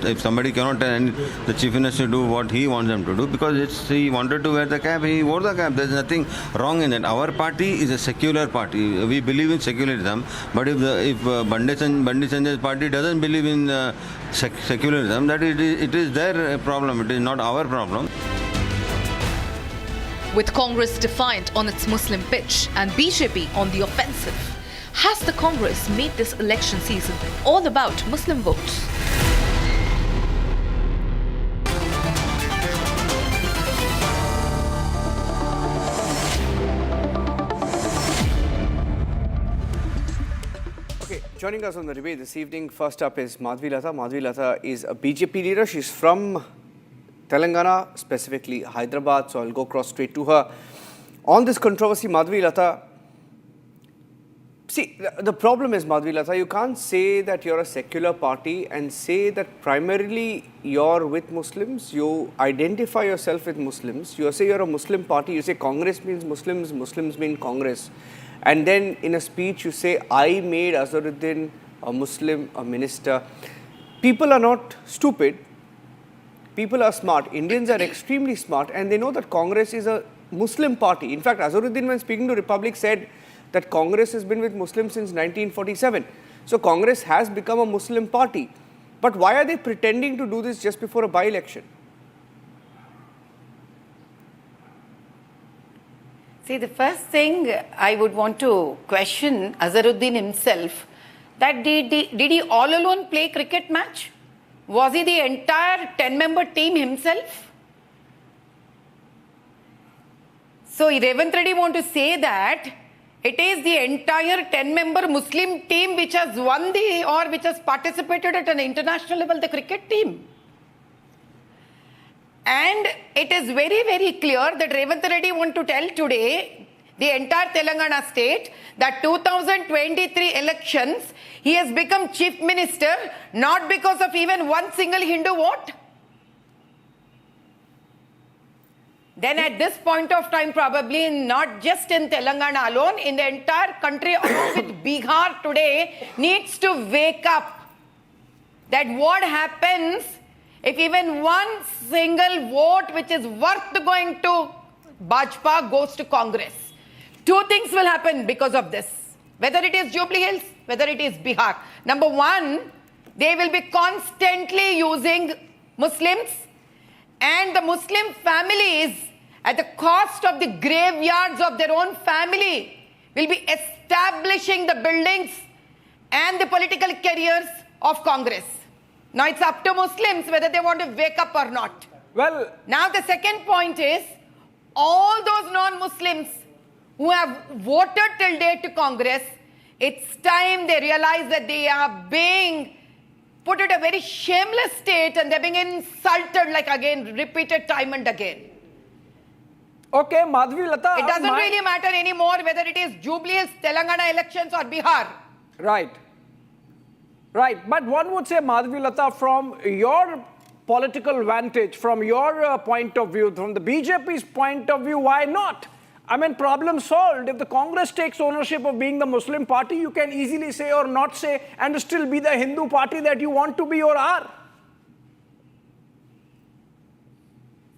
if somebody cannot tell the chief minister to do what he wants them to do, because he wanted to wear the cap, he wore the cap. There's nothing wrong in that. Our party is a secular party. We believe in secularism, but if Bandi Sanjay's party doesn't believe in secularism, that it is their problem. It is not our problem. With Congress defiant on its Muslim pitch and BJP on the offensive, has the Congress made this election season all about Muslim votes? Okay, joining us on the debate this evening, first up is Madhvi Latha. Madhvi Latha is a BJP leader. She's from Telangana, specifically Hyderabad, so I'll go across straight to her. On this controversy, Madhvi Latha, see, the problem is, Madhvi Latha, you can't say that you're a secular party and say that primarily you're with Muslims. You identify yourself with Muslims. You say you're a Muslim party. You say Congress means Muslims, Muslims mean Congress. And then in a speech you say, I made Azharuddin a Muslim, a minister. People are not stupid. People are smart. Indians are extremely smart, and they know that Congress is a Muslim party. In fact, Azharuddin, when speaking to Republic, said that Congress has been with Muslims since 1947. So Congress has become a Muslim party. But why are they pretending to do this just before a by-election? See, the first thing I would want to question Azharuddin himself, that did he all alone play cricket match? Was he the entire 10-member team himself? So Revanth Reddy want to say that it is the entire 10-member Muslim team which has won or which has participated at an international level, the cricket team. And it is very, very clear that Revanth Reddy want to tell today the entire Telangana state that 2023 elections, he has become chief minister not because of even one single Hindu vote. Then at this point of time, probably not just in Telangana alone, in the entire country along with Bihar today needs to wake up that what happens if even one single vote which is worth going to Bajpa goes to Congress. Two things will happen because of this. Whether it is Jubilee Hills, whether it is Bihar. Number one, they will be constantly using Muslims, and the Muslim families at the cost of the graveyards of their own family will be establishing the buildings and the political careers of Congress. Now it's up to Muslims whether they want to wake up or not. Well, now the second point is, all those non-Muslims who have voted till date to Congress, it's time they realize that they are being put at a very shameless state and they're being insulted, like again, repeated time and again. Okay, Madhvi Latha. It doesn't really matter anymore whether it is Jubilee Hills, Telangana elections or Bihar. Right. Right. But one would say, Madhvi Latha, from your political vantage, from your point of view, from the BJP's point of view, why not? I mean, problem solved. If the Congress takes ownership of being the Muslim party, you can easily say or not say and still be the Hindu party that you want to be or are.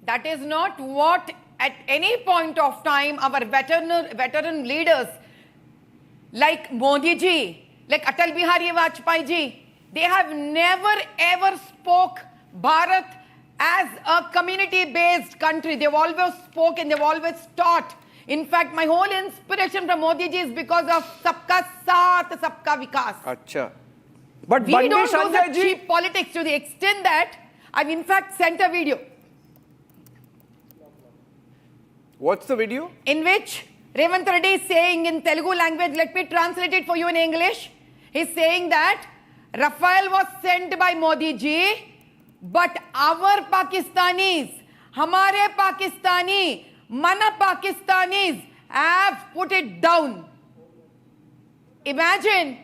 That is not what at any point of time our veteran leaders like Modi ji, like Atal Bihari Vajpayee ji, they have never ever spoke Bharat as a community-based country. They've always spoken, they've always taught. In fact, my whole inspiration from Modi ji is because of Sabka Saath, Sabka Vikas. Acha. But we don't do such cheap politics to the extent that I've in fact sent a video. What's the video? In which Revanth Reddy is saying in Telugu language, let me translate it for you in English. He's saying that Rafale was sent by Modi ji, but our Pakistanis, Hamare Pakistani, Mana Pakistanis have put it down. Imagine,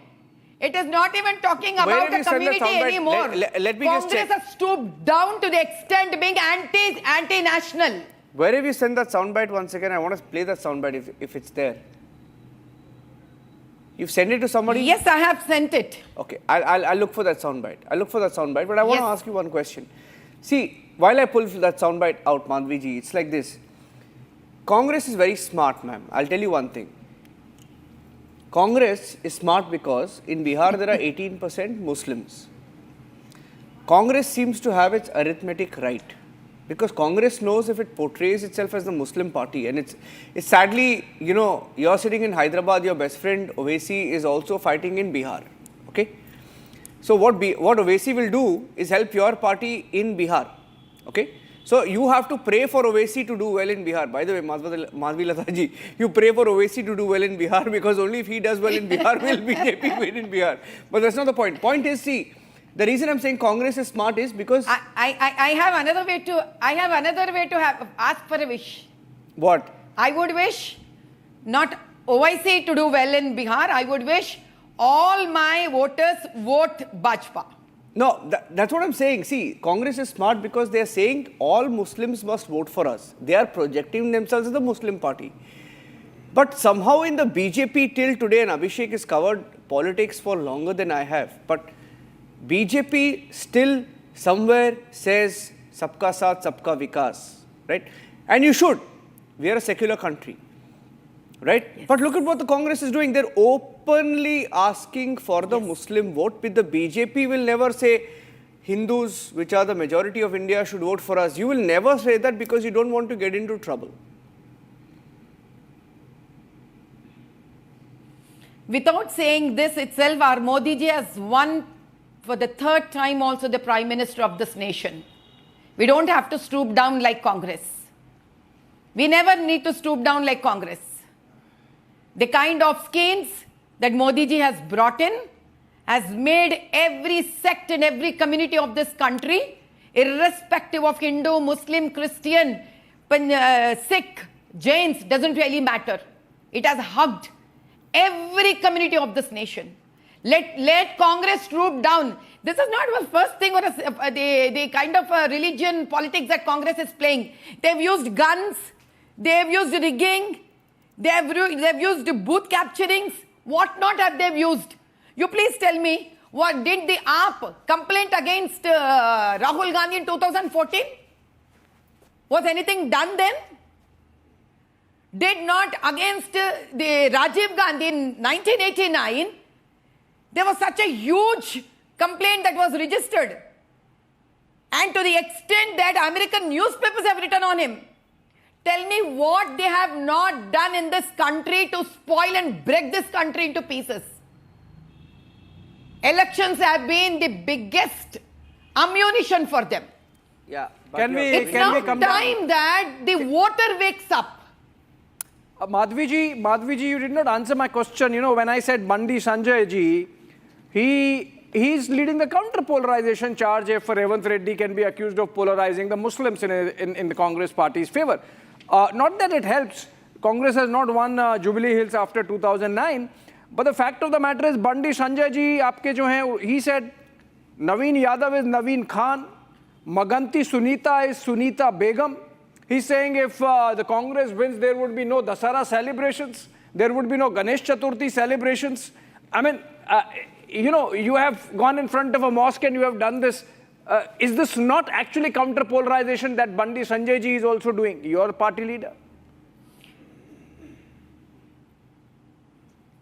it is not even talking about a community anymore. Let me Congress just check. has stooped down to the extent being anti-national. Where have you sent that soundbite? Once again, I want to play that soundbite if it's there. You've sent it to somebody? Yes, I have sent it. Okay, I'll look for that soundbite. But I want to ask you one question. See, while I pull that soundbite out, Madhvi ji, it's like this. Congress is very smart, ma'am. I'll tell you one thing. Congress is smart because in Bihar there are 18% Muslims. Congress seems to have its arithmetic right. Because Congress knows if it portrays itself as the Muslim party, and it's sadly, you know, you're sitting in Hyderabad, your best friend Owaisi is also fighting in Bihar, okay? So what Owaisi will do is help your party in Bihar, okay? So you have to pray for Owaisi to do well in Bihar. By the way, Madhvi Lata ji, you pray for Owaisi to do well in Bihar because only if he does well in Bihar will BJP win in Bihar. But that's not the point. Point is, see, the reason I'm saying Congress is smart is because I have another way to ask for a wish. What? I would wish not OIC to do well in Bihar. I would wish all my voters vote Bajpa. No, that's what I'm saying. See, Congress is smart because they are saying all Muslims must vote for us. They are projecting themselves as the Muslim party. But somehow in the BJP till today, and Abhishek has covered politics for longer than I have, but BJP still somewhere says sabka saath, sabka vikas, right? And you should. We are a secular country, right? Yes. But look at what the Congress is doing. They're openly asking for the Muslim vote. But the BJP will never say Hindus, which are the majority of India, should vote for us. You will never say that because you don't want to get into trouble. Without saying this itself, our Modi ji has won for the third time also the Prime Minister of this nation. We don't have to stoop down like Congress. We never need to stoop down like Congress. The kind of schemes that Modi ji has brought in has made every sect and every community of this country, irrespective of Hindu, Muslim, Christian, Sikh, Jains, doesn't really matter. It has hugged every community of this nation. Let Congress stoop down. This is not the first thing or the kind of religion politics that Congress is playing. They've used guns, they've used rigging, they've used booth capturings. What not have they used? You please tell me, what did the AAP complaint against Rahul Gandhi in 2014? Was anything done then? Did not against the Rajiv Gandhi in 1989, there was such a huge complaint that was registered. And to the extent that American newspapers have written on him. Tell me what they have not done in this country to spoil and break this country into pieces. Elections have been the biggest ammunition for them. Yeah. It's now time that the voter wakes up. Madhvi ji, you did not answer my question. You know, when I said Bandi Sanjay ji, he's leading the counter-polarization charge if Revanth Reddy can be accused of polarizing the Muslims in the Congress party's favor. Not that it helps. Congress has not won Jubilee Hills after 2009. But the fact of the matter is, Bandi Sanjay ji, aapke jo hain, he said, Naveen Yadav is Naveen Khan, Maganti Sunita is Sunita Begum. He's saying if the Congress wins, there would be no Dasara celebrations, there would be no Ganesh Chaturthi celebrations. I mean, you know, you have gone in front of a mosque and you have done this. Is this not actually counter-polarization that Bandi Sanjay ji is also doing, your party leader?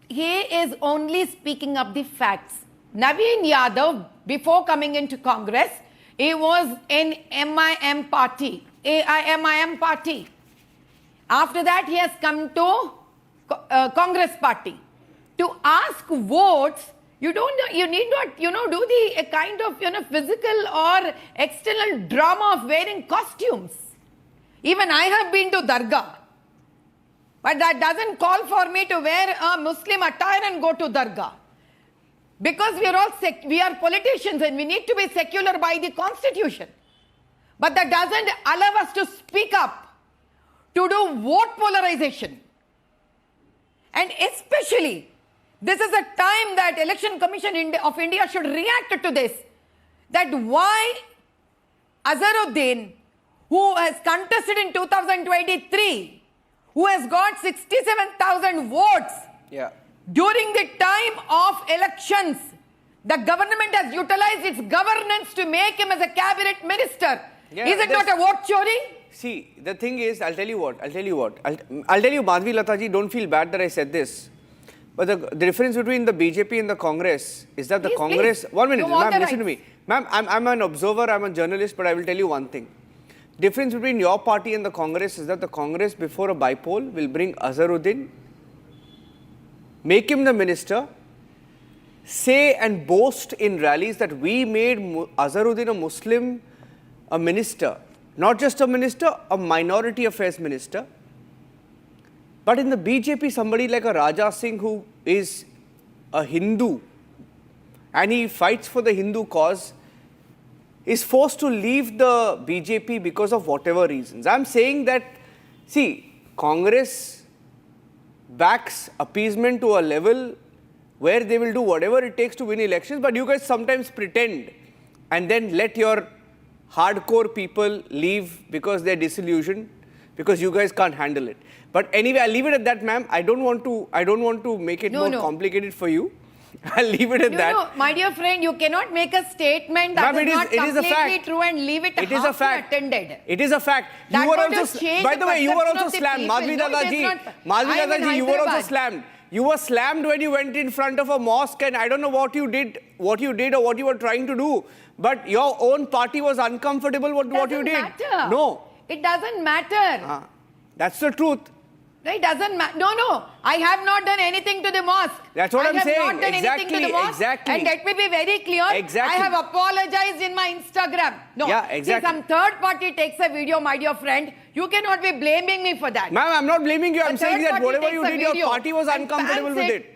He is only speaking up the facts. Naveen Yadav, before coming into Congress, he was in MIM party, AIMIM party. After that, he has come to Congress party. To ask votes, you need not, do the kind of, physical or external drama of wearing costumes. Even I have been to Dargah. But that doesn't call for me to wear a Muslim attire and go to Dargah. Because we are politicians and we need to be secular by the constitution. But that doesn't allow us to speak up, to do vote polarization. And especially, this is a time that Election Commission of India should react to this. That why Azharuddin, who has contested in 2023, who has got 67,000 votes, During the time of elections, the government has utilized its governance to make him as a cabinet minister. Yeah, is it not a vote chori? See, the thing is, I'll tell you, Madhvi Lataji, don't feel bad that I said this. But the difference between the BJP and the Congress is that the Congress... Please. 1 minute, You want ma'am, the listen to rights. me. Ma'am, I'm an observer, I'm a journalist, but I will tell you one thing. Difference between your party and the Congress is that the Congress, before a bypoll, will bring Azharuddin, make him the minister, say and boast in rallies that we made Azharuddin a Muslim, a minister. Not just a minister, a minority affairs minister. But in the BJP, somebody like a Raja Singh who is a Hindu and he fights for the Hindu cause is forced to leave the BJP because of whatever reasons. I'm saying that, see, Congress backs appeasement to a level where they will do whatever it takes to win elections, but you guys sometimes pretend and then let your hardcore people leave because they're disillusioned, because you guys can't handle it. But anyway, I'll leave it at that, ma'am. I don't want to make it more complicated for you. I'll leave it at that. No, my dear friend, you cannot make a statement that is not completely true and leave it half attended. It is a fact. You were also, by the way, you were also slammed. Madhvi Dadaji, you were also slammed. You were slammed when you went in front of a mosque, and I don't know what you did or what you were trying to do. But your own party was uncomfortable with what you did. Matter. No. It doesn't matter. That's the truth. It doesn't matter. No. I have not done anything to the mosque. That's what I'm saying. I have not done anything to the mosque. Exactly. And let me be very clear. Exactly. I have apologized in my Instagram. No. Yeah, exactly. See, some third party takes a video, my dear friend. You cannot be blaming me for that. Ma'am, I'm not blaming you. I'm saying that whatever you did, your party was uncomfortable with it.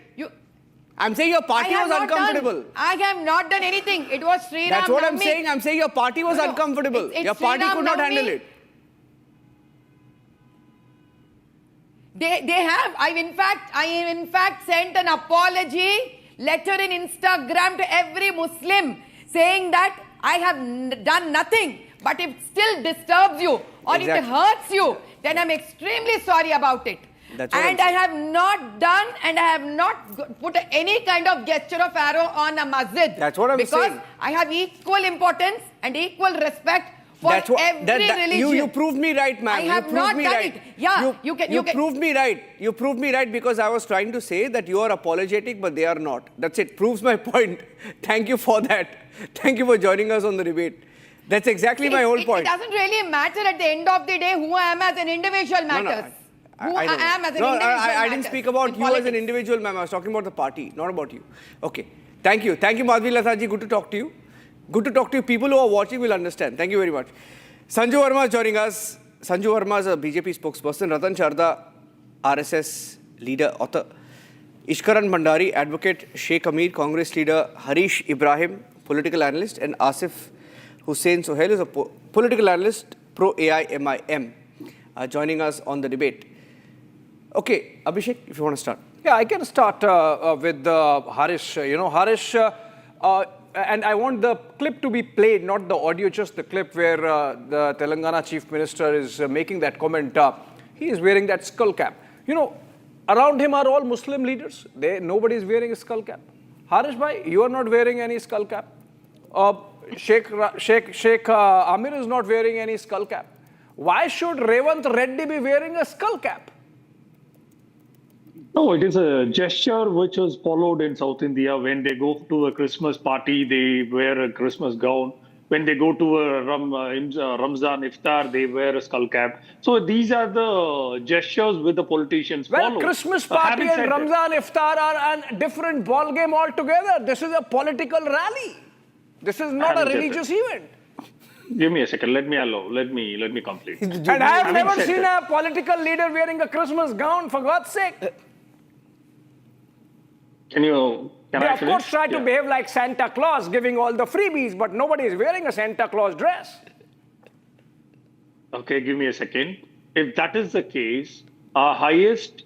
I'm saying your party was uncomfortable. I have not done anything. It was Sri Ram That's what I'm Navami. saying. I'm saying your party was uncomfortable. Your party could not handle it. They have. I in fact sent an apology letter in Instagram to every Muslim saying that I have done nothing. But if it still disturbs you or if it hurts you, then I'm extremely sorry about it. And I have not done and I have not put any kind of gesture of arrow on a masjid. That's what I'm saying. Because I have equal importance and equal respect for every religion. You proved me right, ma'am. I have not done it. Yeah, you proved me right. You proved me right because I was trying to say that you are apologetic, but they are not. That's it. Proves my point. Thank you for that. Thank you for joining us on the debate. That's exactly my whole point. It doesn't really matter at the end of the day who I am as an individual matters. I didn't speak about you as an individual, ma'am. I was talking about the party, not about you. Okay. Thank you. Thank you, Madhvi Lataji. Good to talk to you. Good to talk to you. People who are watching will understand. Thank you very much. Sanju Verma is joining us. Sanju Verma is a BJP spokesperson. Ratan Sharda, RSS leader, author. Ishkaran Bhandari, advocate. Sheikh Amir, Congress leader. Harish Ibrahim, political analyst. And Asif Hussain Sohail is a political analyst, pro-AIMIM, joining us on the debate. Okay, Abhishek, if you want to start. Yeah, I can start with Harish. Harish, and I want the clip to be played, not the audio, just the clip where the Telangana Chief Minister is making that comment. He is wearing that skull cap. Around him are all Muslim leaders. Nobody is wearing a skull cap. Harish bhai, you are not wearing any skull cap. Sheikh Amir is not wearing any skull cap. Why should Revant Reddy be wearing a skull cap? No, it is a gesture which was followed in South India. When they go to a Christmas party, they wear a Christmas gown. When they go to a Ramzan iftar, they wear a skull cap. So these are the gestures which the politicians follow. Well, Christmas party and Ramzan iftar are a different ball game altogether. This is a political rally. This is not a religious event. Give me a second. Let me complete. And I have never seen a political leader wearing a Christmas gown, for God's sake. Can they I of course try to behave like Santa Claus, giving all the freebies, but nobody is wearing a Santa Claus dress. Okay, give me a second. If that is the case, our highest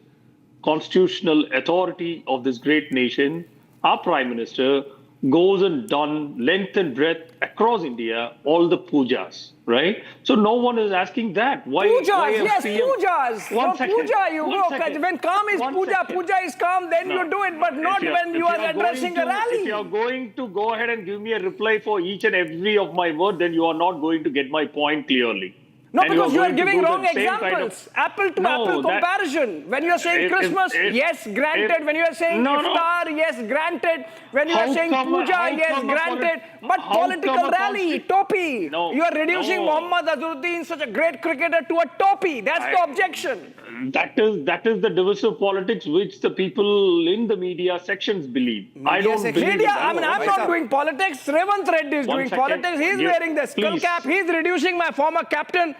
constitutional authority of this great nation, our Prime Minister, goes and done length and breadth across India all the pujas, right? So no one is asking that. Why? Pujas, why yes, PM pujas. One For second. puja, you One go. second. When calm is One puja, second. puja is calm, then No. you do it, but not when you are addressing a rally. If you are going to go ahead and give me a reply for each and every of my word, then you are not going to get my point clearly. No, And because you are going to giving do the wrong same kind of- examples. Apple to No, apple that- comparison. When you are saying Christmas, yes, granted. When you are saying iftar, yes, granted. When you are How saying come- puja, how yes, come a granted. polit- But how come political a rally, topi. No, You are reducing no. Muhammad Azharuddin, such a great cricketer, to a topi. That's the objection. That is the divisive politics which the people in the media sections believe. I don't believe in Media, that. I mean, I'm not doing politics. Revanth Reddy is One doing second. politics. He's Yes, wearing the skull please. cap. He's reducing my former captain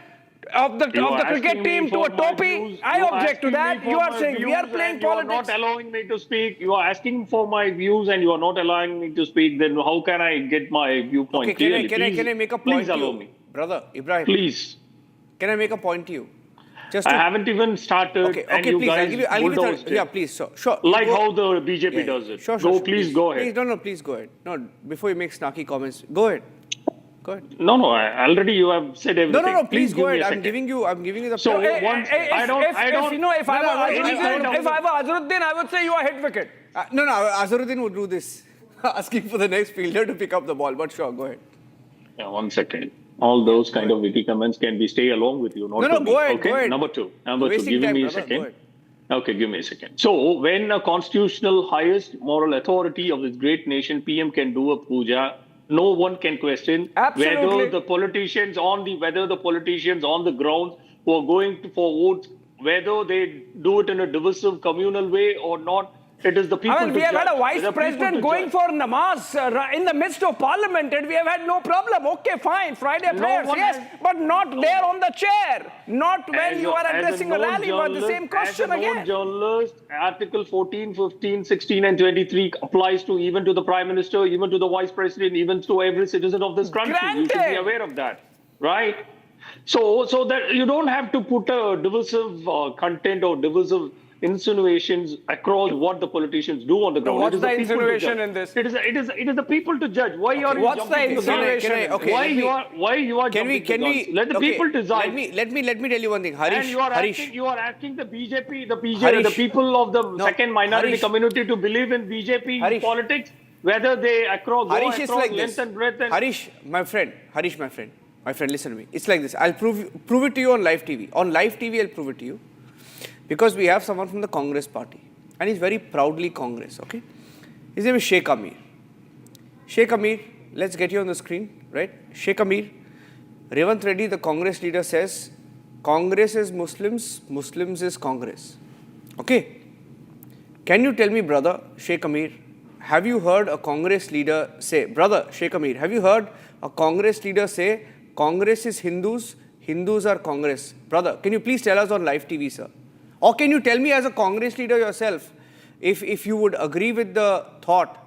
of the You are cricket asking me team to for a my topi. views. I You are object to asking that. me You for are my saying we are views playing and you are politics. not allowing me to speak. You are asking for my views and you are not allowing me to speak. Then how can I get my viewpoint Okay, clearly? can I make a point Please to allow you? me. Brother, Ibrahim. Please. Can I make a point to you? Just I haven't even started. Okay, and okay, you please. guys I'll give you bulldozed it. yeah, please. Sure. Like Go- how the BJP Yeah, does it. Sure. Please go ahead. Please, no, please go ahead. No, before you make snarky comments, go ahead. Go ahead. No, already you have said everything. No, please go give me ahead. a I'm second. giving you the So floor. once I don't. If I were Azharuddin, I would say you are hit wicket. No, Azharuddin would do this, asking for the next fielder to pick up the ball. But sure, go ahead. Yeah, 1 second. All those kind of witty comments can be stay along with you, not No, to me. go ahead, Okay. go ahead. Number two. Wasting Give time, me a brother, second. go ahead. Okay, give me a second. So when a constitutional highest moral authority of this great nation, PM, can do a puja, no one can question Absolutely. whether the politicians on the ground who are going for votes, whether they do it in a divisive communal way or not. It is the people. I mean, we to have had judge. a vice It is the people president to going judge. for namaz in the midst of parliament, and we have had no problem. Okay, fine, Friday No prayers, one yes, has- but not there on the chair. Not when you are addressing a known rally, but the same question as a known again. journalist, Article 14, 15, 16, and 23 applies to even to the Prime Minister, even to the Vice President, even to every citizen of this country. You should be Granted. aware of that, right? So that you don't have to put a divisive content or divisive insinuations across what the politicians do on the ground. what's It is the people to insinuation judge. in this? It is the people to judge. Why are you What's the jumping to the insinuation? guns? Okay, Why let me- you are Can we? jumping to guns? Let the okay, people decide. Let me tell you one thing, Harish. And you are Harish. asking the BJP, the Harish. people of the No, second minority Harish. community to believe in BJP Harish. politics, whether they go Harish is across like length this. and breadth. And Harish, my friend, listen to me. It's like this. I'll prove it to you on live TV. On live TV, I'll prove it to you. Because we have someone from the Congress party. And he's very proudly Congress, okay? His name is Sheikh Amir. Sheikh Amir, let's get you on the screen, right? Sheikh Amir, Revanth Reddy, the Congress leader, says, Congress is Muslims, Muslims is Congress. Okay? Can you tell me, brother, Sheikh Amir, have you heard a Congress leader say, brother, Sheikh Amir, have you heard a Congress leader say, Congress is Hindus, Hindus are Congress? Brother, can you please tell us on live TV, sir? Or can you tell me as a Congress leader yourself, if you would agree with the thought,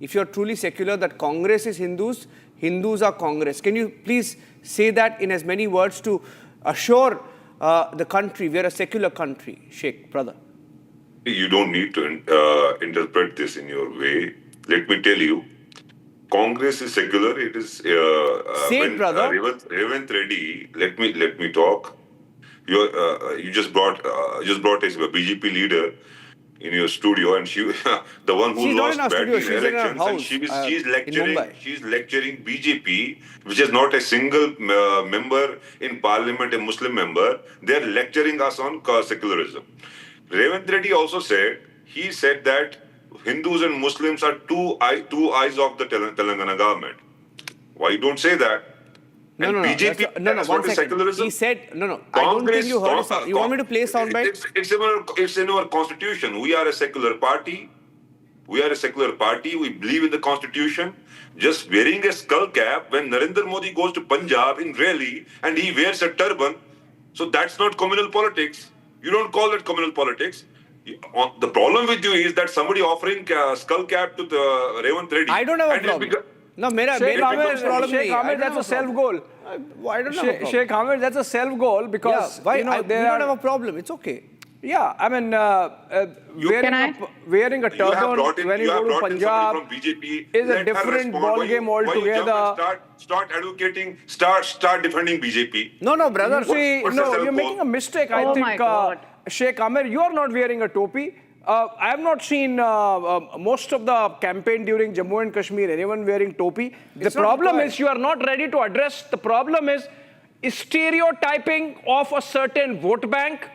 if you're truly secular, that Congress is Hindus, Hindus are Congress? Can you please say that in as many words to assure the country, we are a secular country, Sheikh, brother? You don't need to interpret this in your way. Let me tell you, Congress is secular. It is Say it, brother. Revanth Reddy. Let me talk. You just brought a BJP leader in your studio, and she, the one who She's not lost in our badly studio, in she's in her elections, and house, she's in lecturing. Mumbai. She's lecturing BJP, which is not a single member in parliament, a Muslim member. They're lecturing us on secularism. Revanth Reddy also said that Hindus and Muslims are two eyes of the Telangana government. Why you don't say that? No, BJP, no, that's one what is second. secularism. He said, I don't think you heard it. You want me to play soundbite? It's in our constitution. We are a secular party. We believe in the constitution. Just wearing a skull cap when Narendra Modi goes to Punjab in rally and he wears a turban, so that's not communal politics. You don't call that communal politics. The problem with you is that somebody offering a skull cap to the Revanth Reddy. I don't have a problem. No, Sheikh Ahmed, that's a self-goal. I don't have a problem. Sheikh Ahmed, that's a self-goal because we there don't have a problem. It's okay. Yeah, I mean, wearing a turban when you go to Punjab from BJP, is a different ball game altogether. Start advocating, start defending BJP. No, brother. See, What's no, the you're self-goal? making a mistake. Oh I my think, God. Sheikh Amir, you are not wearing a topi. I have not seen most of the campaign during Jammu and Kashmir anyone wearing topi. The problem is you are not ready to address. The problem is stereotyping of a certain vote bank,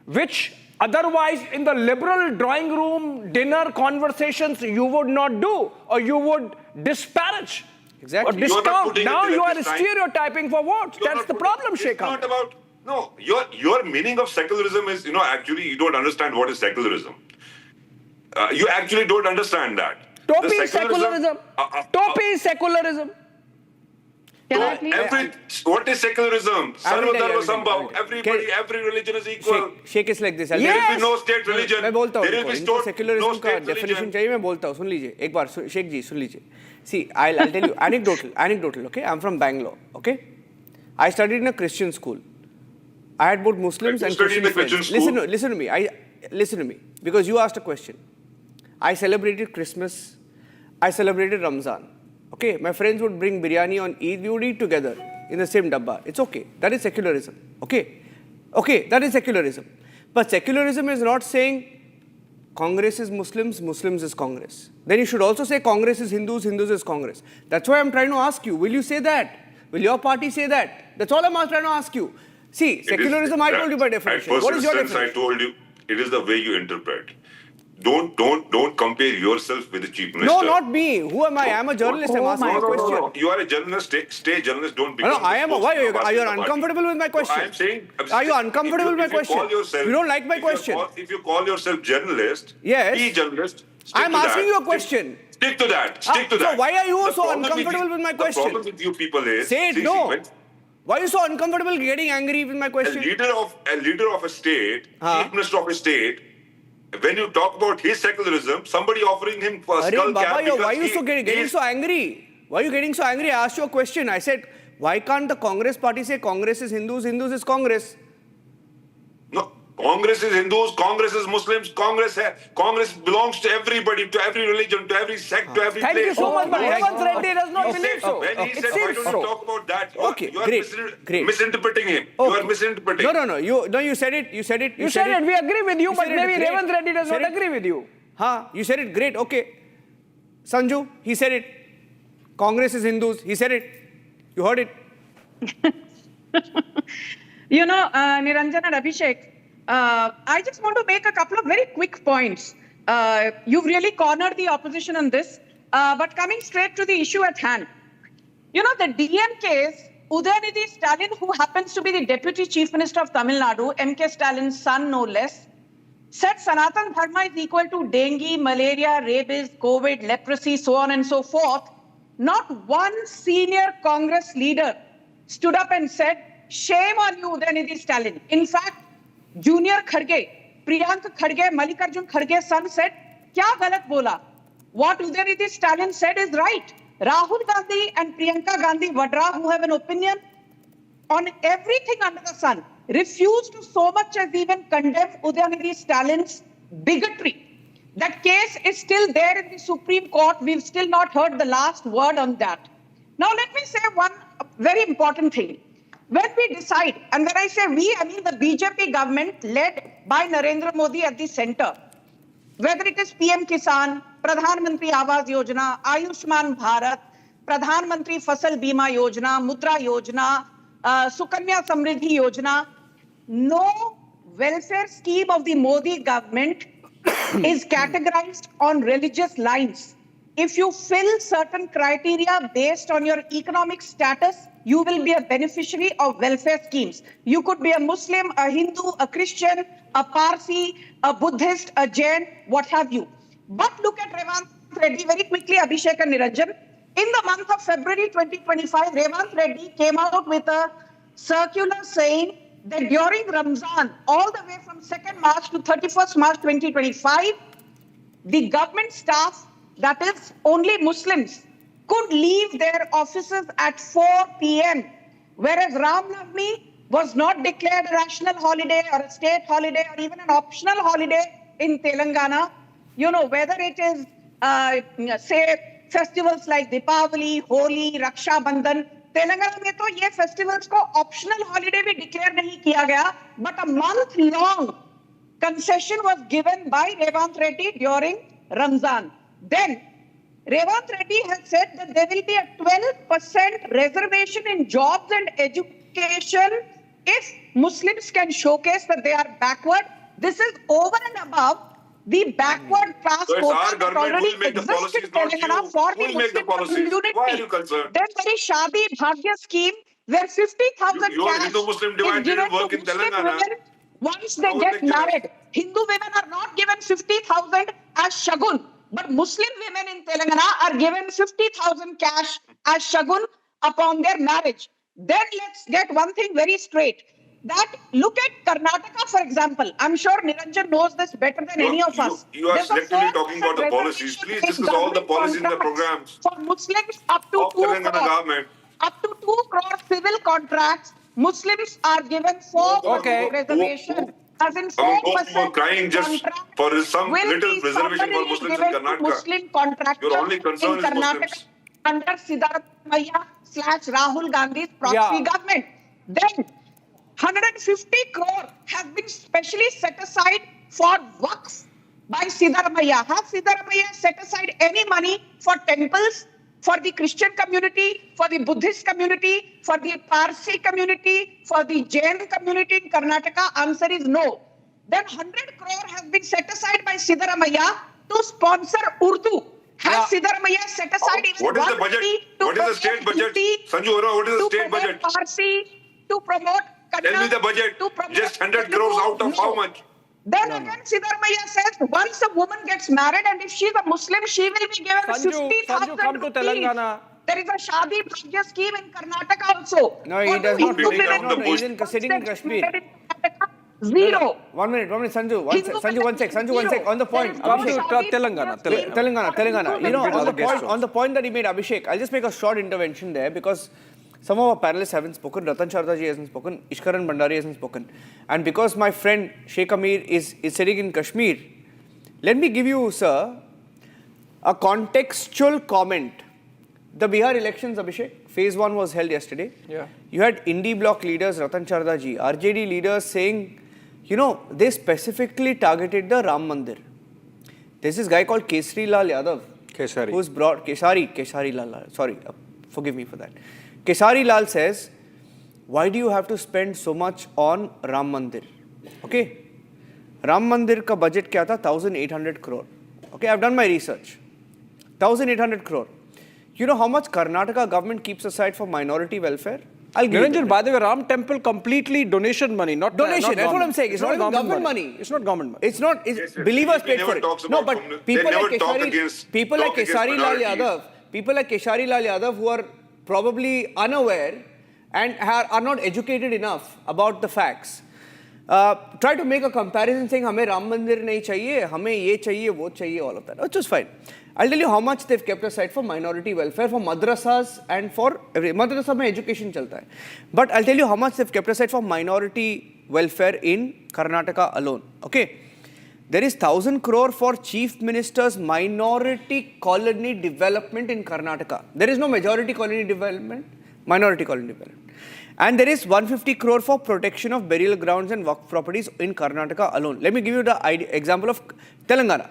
which otherwise in the liberal drawing room dinner conversations you would not do, or you would disparage or discount. Now you are stereotyping for votes. That's the problem, Sheikh. It's not about, no, your meaning of secularism is, actually you don't understand what is secularism. You actually don't understand that. Topi is secularism. Topi is secularism. What is secularism? Sarva Dharma Sambhav. Everybody, every religion is equal. Sheikh is like this. There will be no state religion. मैं बोलता हूँ There will be इनको no secularism का state definition religion. चाहिए मैं बोलता हूँ सुन लीजिए एक बार शेख जी सुन लीजिए. See, I'll tell you anecdotal. Okay, I'm from Bangalore. Okay, I studied in a Christian school. I had both Muslims and Christian friends. Listen to me because you asked a question. I celebrated Christmas. I celebrated Ramzan. Okay, my friends would bring biryani on Eid. We would eat together in the same dabba. It's okay. That is secularism. Okay, that is secularism. But secularism is not saying Congress is Muslims, Muslims is Congress. Then you should also say Congress is Hindus, Hindus is Congress. That's why I'm trying to ask you, will you say that? Will your party say that? That's all I'm trying to ask you. See, secularism, I told you by definition. What is your definition? I told you, it is the way you interpret. Don't compare yourself with the chief minister. No, not me. Who am I? I'm a journalist. I'm asking a question. No. You are a journalist. Stay journalist. Don't become. No, I am. Why are you uncomfortable with my question? I'm saying. Are you uncomfortable with my question? You don't like my question. If you call yourself journalist, yes. be journalist. I'm asking you a question. Stick to that. Stick to that. So why are you so uncomfortable with my question? The problem with you people is. Say it. No. Why are you so uncomfortable getting angry with my question? A leader of a state, chief minister of a state. When you talk about his secularism, somebody offering him a skull cap. Why are you so getting so angry? Why are you getting so angry? I asked you a question. I said, why can't the Congress party say Congress is Hindus, Hindus is Congress? No, Congress is Hindus, Congress is Muslims, Congress belongs to everybody, to every religion, to every sect, to every place. Thank you so much, but Revanth Reddy does not believe so. When he said, why don't you talk about that? You are great. misinterpreting him. You are misinterpreting. No. You said it. You said it. You said it. We agree with you, but maybe Revanth Reddy does not agree with you. You said it. Great. Okay. Sanju, he said it. Congress is Hindus. He said it. You heard it. Niranjan and Abhishek, I just want to make a couple of very quick points. You've really cornered the opposition on this, but coming straight to the issue at hand. The DMK's Udayanithi Stalin, who happens to be the Deputy Chief Minister of Tamil Nadu, M.K. Stalin's son no less, said Sanatan Dharma is equal to dengue, malaria, rabies, COVID, leprosy, so on and so forth. Not one senior Congress leader stood up and said, shame on you, Udayanithi Stalin. In fact, Junior Kharge, Priyank Kharge, Mallikarjun Kharge's son said, kya galat bola? What Udayanithi Stalin said is right. Rahul Gandhi and Priyanka Gandhi Vadra, who have an opinion on everything under the sun, refused to so much as even condemn Udayanithi Stalin's bigotry. That case is still there in the Supreme Court. We've still not heard the last word on that. Now, let me say one very important thing. When we decide, and when I say we, I mean the BJP government led by Narendra Modi at the center, whether it is PM Kisan, Pradhan Mantri Awas Yojana, Ayushman Bharat, Pradhan Mantri Fasal Bima Yojana, Mudra Yojana, Sukanya Samriddhi Yojana, no welfare scheme of the Modi government is categorized on religious lines. If you fill certain criteria based on your economic status, you will be a beneficiary of welfare schemes. You could be a Muslim, a Hindu, a Christian, a Parsi, a Buddhist, a Jain, what have you. But look at Revanth Reddy very quickly, Abhishek and Niranjan. In the month of February 2025, Revanth Reddy came out with a circular saying that during Ramzan, all the way from 2nd March to 31st March 2025, the government staff, that is only Muslims, could leave their offices at 4 p.m. Whereas Ram Navami, was not declared a national holiday or a state holiday or even an optional holiday in Telangana. You know, whether it is, say, festivals like Deepavali, Holi, Raksha Bandhan, Telangana में तो ये festivals को optional holiday भी declare नहीं किया गया, but a month-long concession was given by Revant Reddy during Ramzan. Then Revant Reddy has said that there will be a 12% reservation in jobs and education if Muslims can showcase that they are backward. This is over and above the backward class So it's our quota that government already who will make the exists policies, in not Telangana you. for Who the will make the Muslim policies? community. Why are you concerned? Then very Shadi Bhagya scheme where 50,000 Your cash Hindu-Muslim is divide given didn't work to in Muslim Telangana. women once How they will get they care? married. Hindu women are not given 50,000 as shagun, but Muslim women in Telangana are given 50,000 cash as shagun upon their marriage. Then let's get one thing very straight. That look at Karnataka, for example. I'm sure Niranjan knows this better than any of us. You are There's a selectively talking 4% about the policies. reservation Please in discuss all the government policies in the contracts programs for Muslims up to of 2 Telangana crore. government. Up to 2 crore civil contracts, Muslims are given 4% reservation. As in 4% Crying just contract for some will little be reservation for summarily Muslims in given to Karnataka. Muslim Your contractors only in concern is Karnataka Muslims. under Siddharamaiah/Rahul Gandhi's proxy government. Then 150 crore has been specially set aside for Waqf by Siddharamaiah. Has Siddharamaiah set aside any money for temples, for the Christian community, for the Buddhist community, for the Parsi community, for the Jain community in Karnataka? Answer is no. Then 100 crore has been set aside by Siddharamaiah to sponsor Urdu. Has Siddharamaiah set aside even What is the budget? What is the state budget? Sanju Arora, what is the state budget? Parsi, to promote Kannada, Tell me the budget. Just 100 crores out of how much? Then again, Siddharamaiah says once a woman gets married and if she's a Muslim, she will be given 50,000 come to Telangana. There is a Shadi Bhagya scheme in Karnataka also. No, he does not. He's sitting in Kashmir. Zero. 1 minute, Sanju. One sec. On the point. Come to Abhishek. Telangana. You know, on the point that he made, Abhishek, I'll just make a short intervention there because some of our panelists haven't spoken. Ratan Shardaji hasn't spoken. Ishkaran Bhandari hasn't spoken. And because my friend Sheikh Amir is sitting in Kashmir, let me give you, sir, a contextual comment. The Bihar elections, Abhishek, phase 1 was held yesterday. Yeah. You had Indie bloc leaders, Ratan Shardaji, RJD leaders saying, you know, they specifically targeted the Ram Mandir. There's this guy called Kesari Lal Yadav. Kesari. Who's brought, Kesari Lal, sorry, forgive me for that. Kesari Lal says, why do you have to spend so much on Ram Mandir? Okay. Ram Mandir ka budget kya tha? 1,800 crore. Okay, I've done my research. 1,800 crore. You know how much Karnataka government keeps aside for minority welfare? I'll give Niranjan, by the way, Ram Temple completely donation money, not donation. Not That's what I'm saying. It's not even government money. It's not government money. It's not. Believers paid for it. No, but people like Kesari Lal Yadav, who are probably unaware and are not educated enough about the facts, try to make a comparison saying, "Hame Ram Mandir nahi chahiye, hame ye chahiye, wo chahiye," all of that. Which is fine. I'll tell you how much they've kept aside for minority welfare, for madrasas and for madrasa mein education chalta hai. But I'll tell you how much they've kept aside for minority welfare in Karnataka alone. Okay. There is 1,000 crore for Chief Minister's minority colony development in Karnataka. There is no majority colony development, minority colony development. And there is 150 crore for protection of burial grounds and Waqf properties in Karnataka alone. Let me give you the example of Telangana.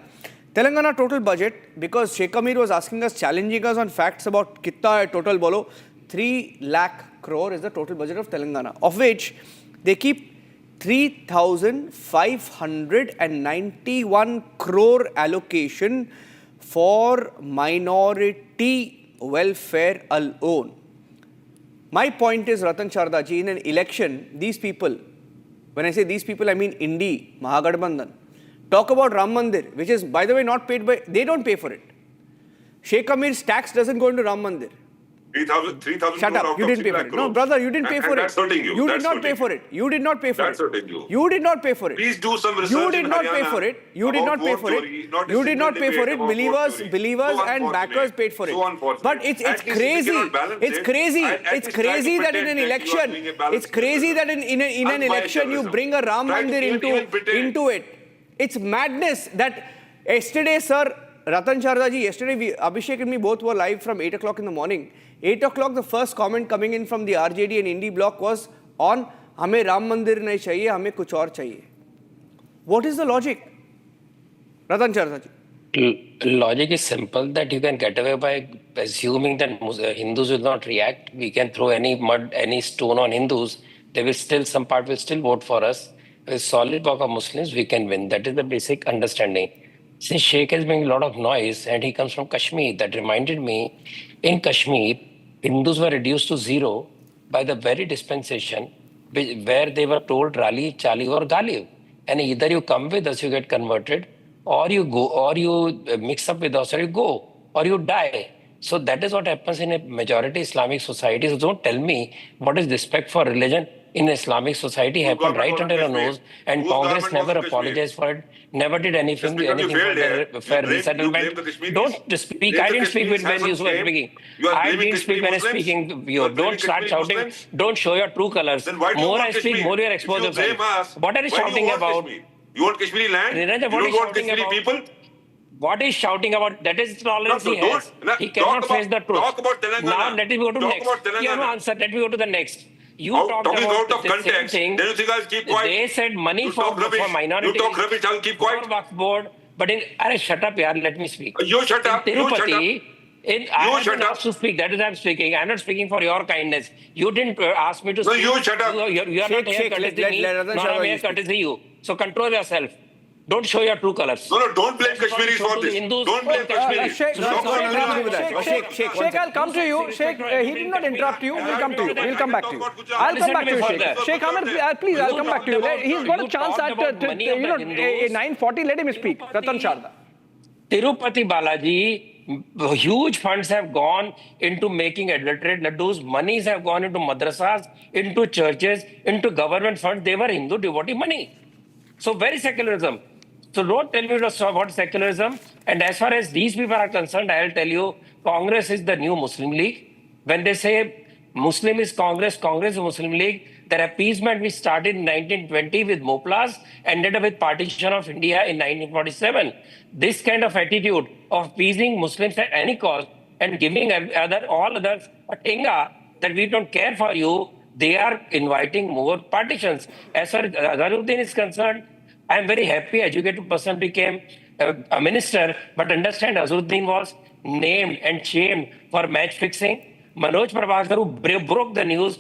Telangana total budget, because Sheikh Amir was asking us, challenging us on facts about kitta hai total bolo, 3 lakh crore is the total budget of Telangana, of which they keep 3,591 crore allocation for minority welfare alone. My point is, Ratan Shardaji, in an election, these people, when I say these people, I mean Indi, Mahagathbandhan, talk about Ram Mandir, which is, by the way, not paid by, they don't pay for it. Sheikh Amir's tax doesn't go into Ram Mandir. 3,000 Shut crore up. out You of didn't 3 pay for lakh it. No, crores. brother, you didn't pay And for it. that's hurting you. You did That's not pay hurting for it. You did not pay for That's it. hurting you. You did not pay for it. Please do some research You did in not pay Haryana for it. You did about not pay vote for chori, it. not a You did single not pay for debate it. about vote Believers, chori. believers So and unfortunate. backers paid for it. So unfortunate. But it's At least we crazy. cannot balance It's it. crazy. At It's least try to crazy that in pretend an that you are election, doing a balanced it's crazy that in an Unbiased election you journalism. bring a Ram Try to Mandir even pretend. into it. It's madness that yesterday, sir, Ratan Sharda ji, yesterday Abhishek and me both were live from 8 o'clock in the morning. 8 o'clock, the first comment coming in from the RJD and Indie block was on, हमें राम मंदिर नहीं चाहिए, हमें कुछ और चाहिए. What is the logic? Ratan Sharda ji. Logic is simple that you can get away by assuming that Hindus will not react. We can throw any mud, any stone on Hindus. They will still, some part will still vote for us. With solid block of Muslims, we can win. That is the basic understanding. Since Sheikh is making a lot of noise and he comes from Kashmir, that reminded me, in Kashmir, Hindus were reduced to zero by the very dispensation where they were told rally, chali or galib. And either you come with us, you get converted, or you go, or you mix up with us, or you go, or you die. So that is what happens in a majority Islamic society. So don't tell me what is respect for religion in Islamic society happened right under our nose, and Congress never apologized for it, never did anything for the fair resettlement. Don't speak. I didn't speak when you were speaking. I didn't speak when I was speaking. You don't start shouting. Don't show your true colors. More I speak, more you expose yourself. What are you shouting about? You want Kashmiri land? Niranja, you don't want Kashmiri people? What is shouting about? That is tolerance he has. He cannot face the truth. Talk about Telangana. Now let me go to talk next. About Telangana. You have no answer. Let me go to the next. You talked talking about out of the context. same thing. Then you think I'll keep quiet. They said money you for minorities. You talk rubbish. I'll keep quiet. For Waqf board. But in shut up, yaar. Let me speak. You shut up. In Tirupati, you shut up. I have been asked to speak. That is why I'm speaking. I'm not speaking for your kindness. You didn't ask me to speak. No, you shut up. You are not here courtesy me. Nor am I here courtesy you. So control yourself. Don't show your true colors. No, don't blame Kashmiris for this. Don't blame Kashmiris. Sheikh, I'll come to you. Sheikh, he did not interrupt you. We'll come to you. We'll come back to you. I'll come back to you, Sheikh. Sheikh Ahmed, please, I'll come back to you. He's got a chance at 9:40. Let him speak. Ratan Sharda. Tirupati Balaji, huge funds have gone into making adulterate laddus. Monies have gone into madrasas, into churches, into government funds. They were Hindu devotee money. So very secularism. So don't tell me what secularism. And as far as these people are concerned, I'll tell you, Congress is the new Muslim League. When they say Muslim is Congress, Congress is Muslim League, their appeasement we started in 1920 with Moplas, ended up with partition of India in 1947. This kind of attitude of appeasing Muslims at any cost and giving all others a tinga that we don't care for you, they are inviting more partitions. As far as Azharuddin is concerned, I am very happy educated person became a minister, but understand Azharuddin was named and shamed for match fixing. Manoj Prabhakar, who broke the news,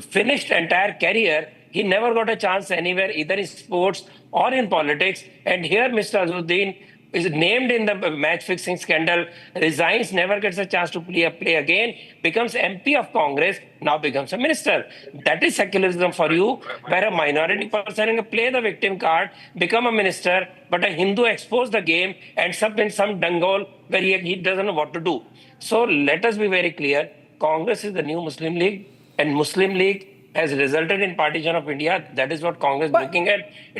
finished entire career, he never got a chance anywhere, either in sports or in politics. And here Mr. Azharuddin is named in the match-fixing scandal, resigns, never gets a chance to play again, becomes MP of Congress, now becomes a minister. That is secularism for you, where a minority person can play the victim card, become a minister, but a Hindu expose the game, ends up in some dungole where he doesn't know what to do. So let us be very clear, Congress is the new Muslim League, and Muslim League has resulted in partition of India. That is what Congress is looking at.